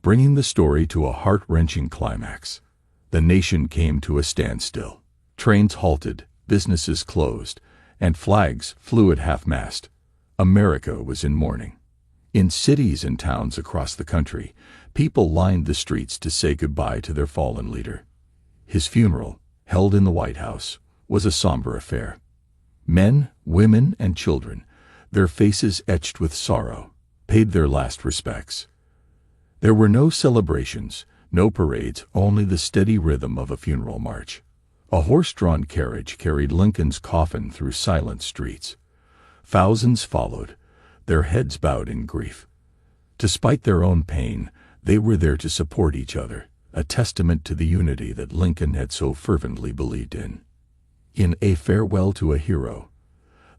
bringing the story to a heart-wrenching climax. The nation came to a standstill. Trains halted, businesses closed, and flags flew at half-mast. America was in mourning. In cities and towns across the country, people lined the streets to say goodbye to their fallen leader. His funeral, held in the White House, was a somber affair. Men, women, and children, their faces etched with sorrow, paid their last respects. There were no celebrations, No parades, only the steady rhythm of a funeral march. A horse-drawn carriage carried Lincoln's coffin through silent streets. Thousands followed, their heads bowed in grief. Despite their own pain, they were there to support each other, a testament to the unity that Lincoln had so fervently believed in. In A Farewell to a Hero,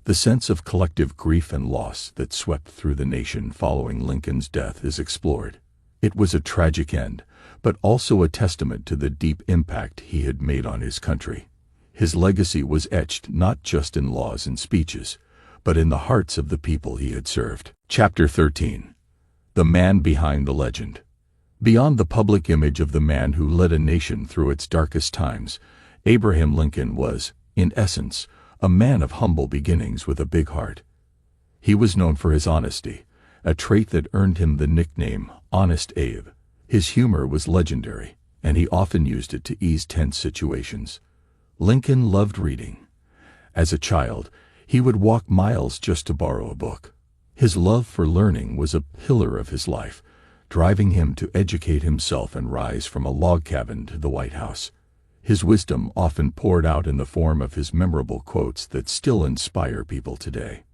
the sense of collective grief and loss that swept through the nation following Lincoln's death is explored. It was a tragic end, but also a testament to the deep impact he had made on his country. His legacy was etched not just in laws and speeches, but in the hearts of the people he had served. Chapter 13. The Man Behind the Legend. Beyond the public image of the man who led a nation through its darkest times, Abraham Lincoln was, in essence, a man of humble beginnings with a big heart. He was known for his honesty, a trait that earned him the nickname Honest Abe. His humor was legendary, and he often used it to ease tense situations. Lincoln loved reading. As a child, he would walk miles just to borrow a book. His love for learning was a pillar of his life, driving him to educate himself and rise from a log cabin to the White House. His wisdom often poured out in the form of his memorable quotes that still inspire people today.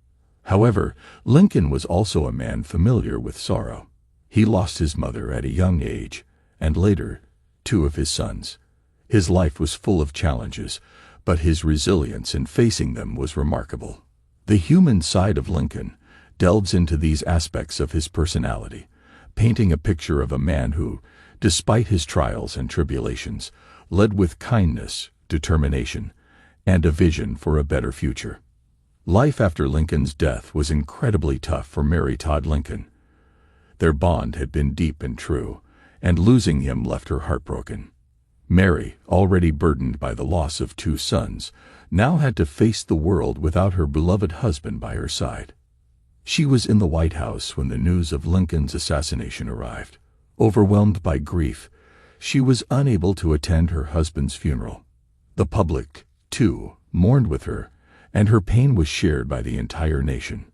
However, Lincoln was also a man familiar with sorrow. He lost his mother at a young age, and later, two of his sons. His life was full of challenges, but his resilience in facing them was remarkable. The human side of Lincoln delves into these aspects of his personality, painting a picture of a man who, despite his trials and tribulations, led with kindness, determination, and a vision for a better future. Life after Lincoln's death was incredibly tough for Mary Todd Lincoln. Their bond had been deep and true, and losing him left her heartbroken. Mary, already burdened by the loss of two sons, now had to face the world without her beloved husband by her side. She was in the White House when the news of Lincoln's assassination arrived. Overwhelmed by grief, she was unable to attend her husband's funeral. The public, too, mourned with her, and her pain was shared by the entire nation.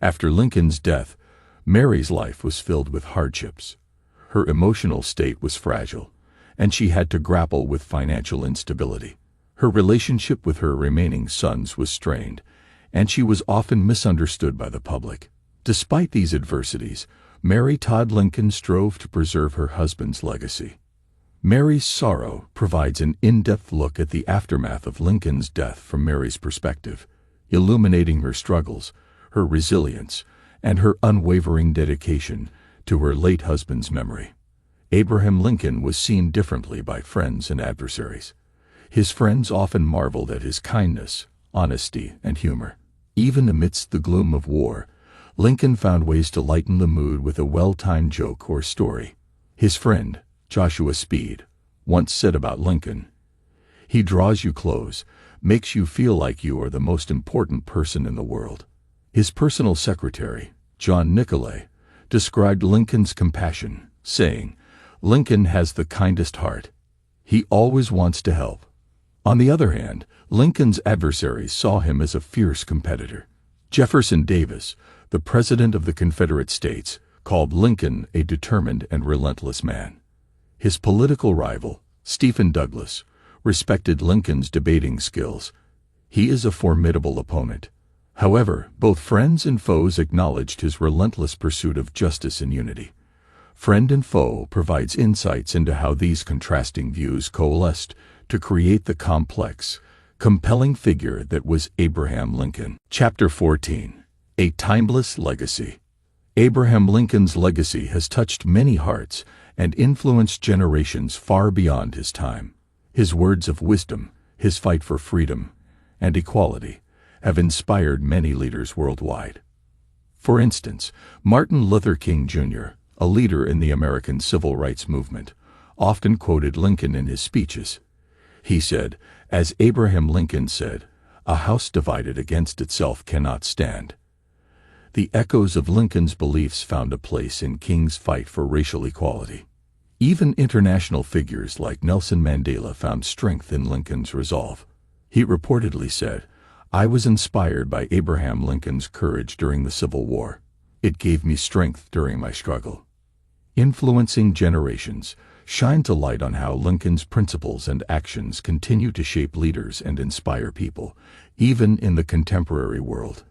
After Lincoln's death, Mary's life was filled with hardships. Her emotional state was fragile, and she had to grapple with financial instability. Her relationship with her remaining sons was strained, and she was often misunderstood by the public. Despite these adversities, Mary Todd Lincoln strove to preserve her husband's legacy. Mary's sorrow provides an in-depth look at the aftermath of Lincoln's death from Mary's perspective, illuminating her struggles, her resilience, and her unwavering dedication to her late husband's memory. Abraham Lincoln was seen differently by friends and adversaries. His friends often marveled at his kindness, honesty, and humor. Even amidst the gloom of war, Lincoln found ways to lighten the mood with a well-timed joke or story. His friend, Joshua Speed, once said about Lincoln, "He draws you close, makes you feel like you are the most important person in the world." His personal secretary, John Nicolay, described Lincoln's compassion, saying, "Lincoln has the kindest heart. He always wants to help." On the other hand, Lincoln's adversaries saw him as a fierce competitor. Jefferson Davis, the President of the Confederate States, called Lincoln a determined and relentless man. His political rival, Stephen Douglas, respected Lincoln's debating skills. "He is a formidable opponent." However, both friends and foes acknowledged his relentless pursuit of justice and unity. Friend and Foe provides insights into how these contrasting views coalesced to create the complex, compelling figure that was Abraham Lincoln. Chapter 14. A Timeless Legacy. Abraham Lincoln's legacy has touched many hearts and influenced generations far beyond his time. His words of wisdom, his fight for freedom and equality, have inspired many leaders worldwide. For instance, Martin Luther King Jr., a leader in the American civil rights movement, often quoted Lincoln in his speeches. He said, "As Abraham Lincoln said, a house divided against itself cannot stand." The echoes of Lincoln's beliefs found a place in King's fight for racial equality. Even international figures like Nelson Mandela found strength in Lincoln's resolve. He reportedly said, "I was inspired by Abraham Lincoln's courage during the Civil War. It gave me strength during my struggle." Influencing generations, shines a light on how Lincoln's principles and actions continue to shape leaders and inspire people, even in the contemporary world.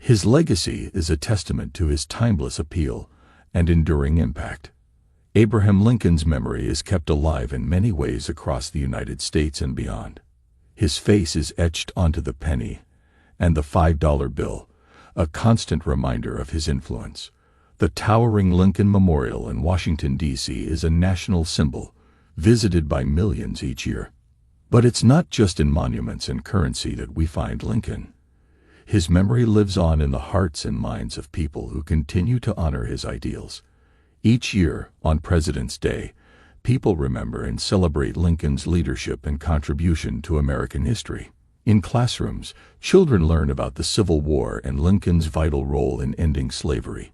His legacy is a testament to his timeless appeal and enduring impact. Abraham Lincoln's memory is kept alive in many ways across the United States and beyond. His face is etched onto the penny and the $5 bill, a constant reminder of his influence. The towering Lincoln Memorial in Washington, D.C. is a national symbol, visited by millions each year. But it's not just in monuments and currency that we find Lincoln. His memory lives on in the hearts and minds of people who continue to honor his ideals. Each year, on President's Day, people remember and celebrate Lincoln's leadership and contribution to American history. In classrooms, children learn about the Civil War and Lincoln's vital role in ending slavery.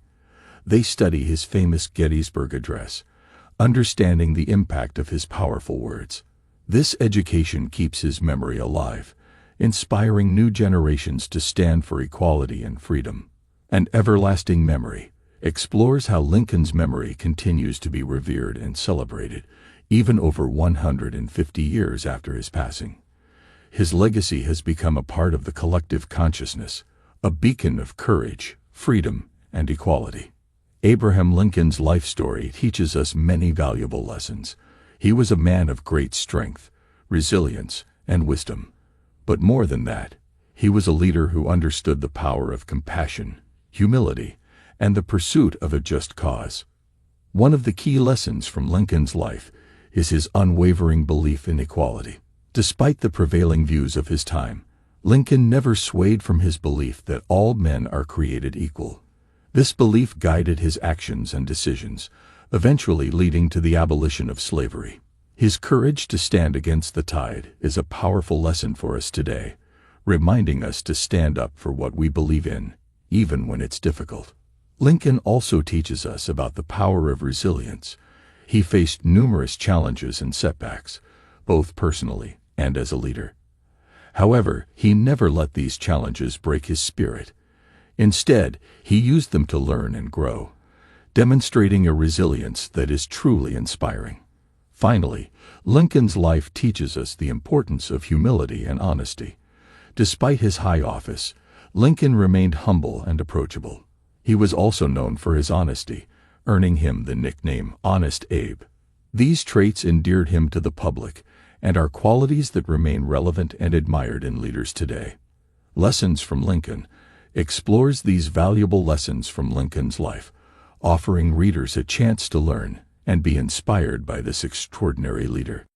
They study his famous Gettysburg Address, understanding the impact of his powerful words. This education keeps his memory alive, inspiring new generations to stand for equality and freedom. An everlasting memory explores how Lincoln's memory continues to be revered and celebrated, even over 150 years after his passing. His legacy has become a part of the collective consciousness, a beacon of courage, freedom, and equality. Abraham Lincoln's life story teaches us many valuable lessons. He was a man of great strength, resilience, and wisdom. But more than that, he was a leader who understood the power of compassion, humility, and the pursuit of a just cause. One of the key lessons from Lincoln's life is his unwavering belief in equality. Despite the prevailing views of his time, Lincoln never swayed from his belief that all men are created equal. This belief guided his actions and decisions, eventually leading to the abolition of slavery. His courage to stand against the tide is a powerful lesson for us today, reminding us to stand up for what we believe in, even when it's difficult. Lincoln also teaches us about the power of resilience. He faced numerous challenges and setbacks, both personally and as a leader. However, he never let these challenges break his spirit. Instead, he used them to learn and grow, demonstrating a resilience that is truly inspiring. Finally, Lincoln's life teaches us the importance of humility and honesty. Despite his high office, Lincoln remained humble and approachable. He was also known for his honesty, earning him the nickname Honest Abe. These traits endeared him to the public and are qualities that remain relevant and admired in leaders today. Lessons from Lincoln explores these valuable lessons from Lincoln's life, offering readers a chance to learn and be inspired by this extraordinary leader.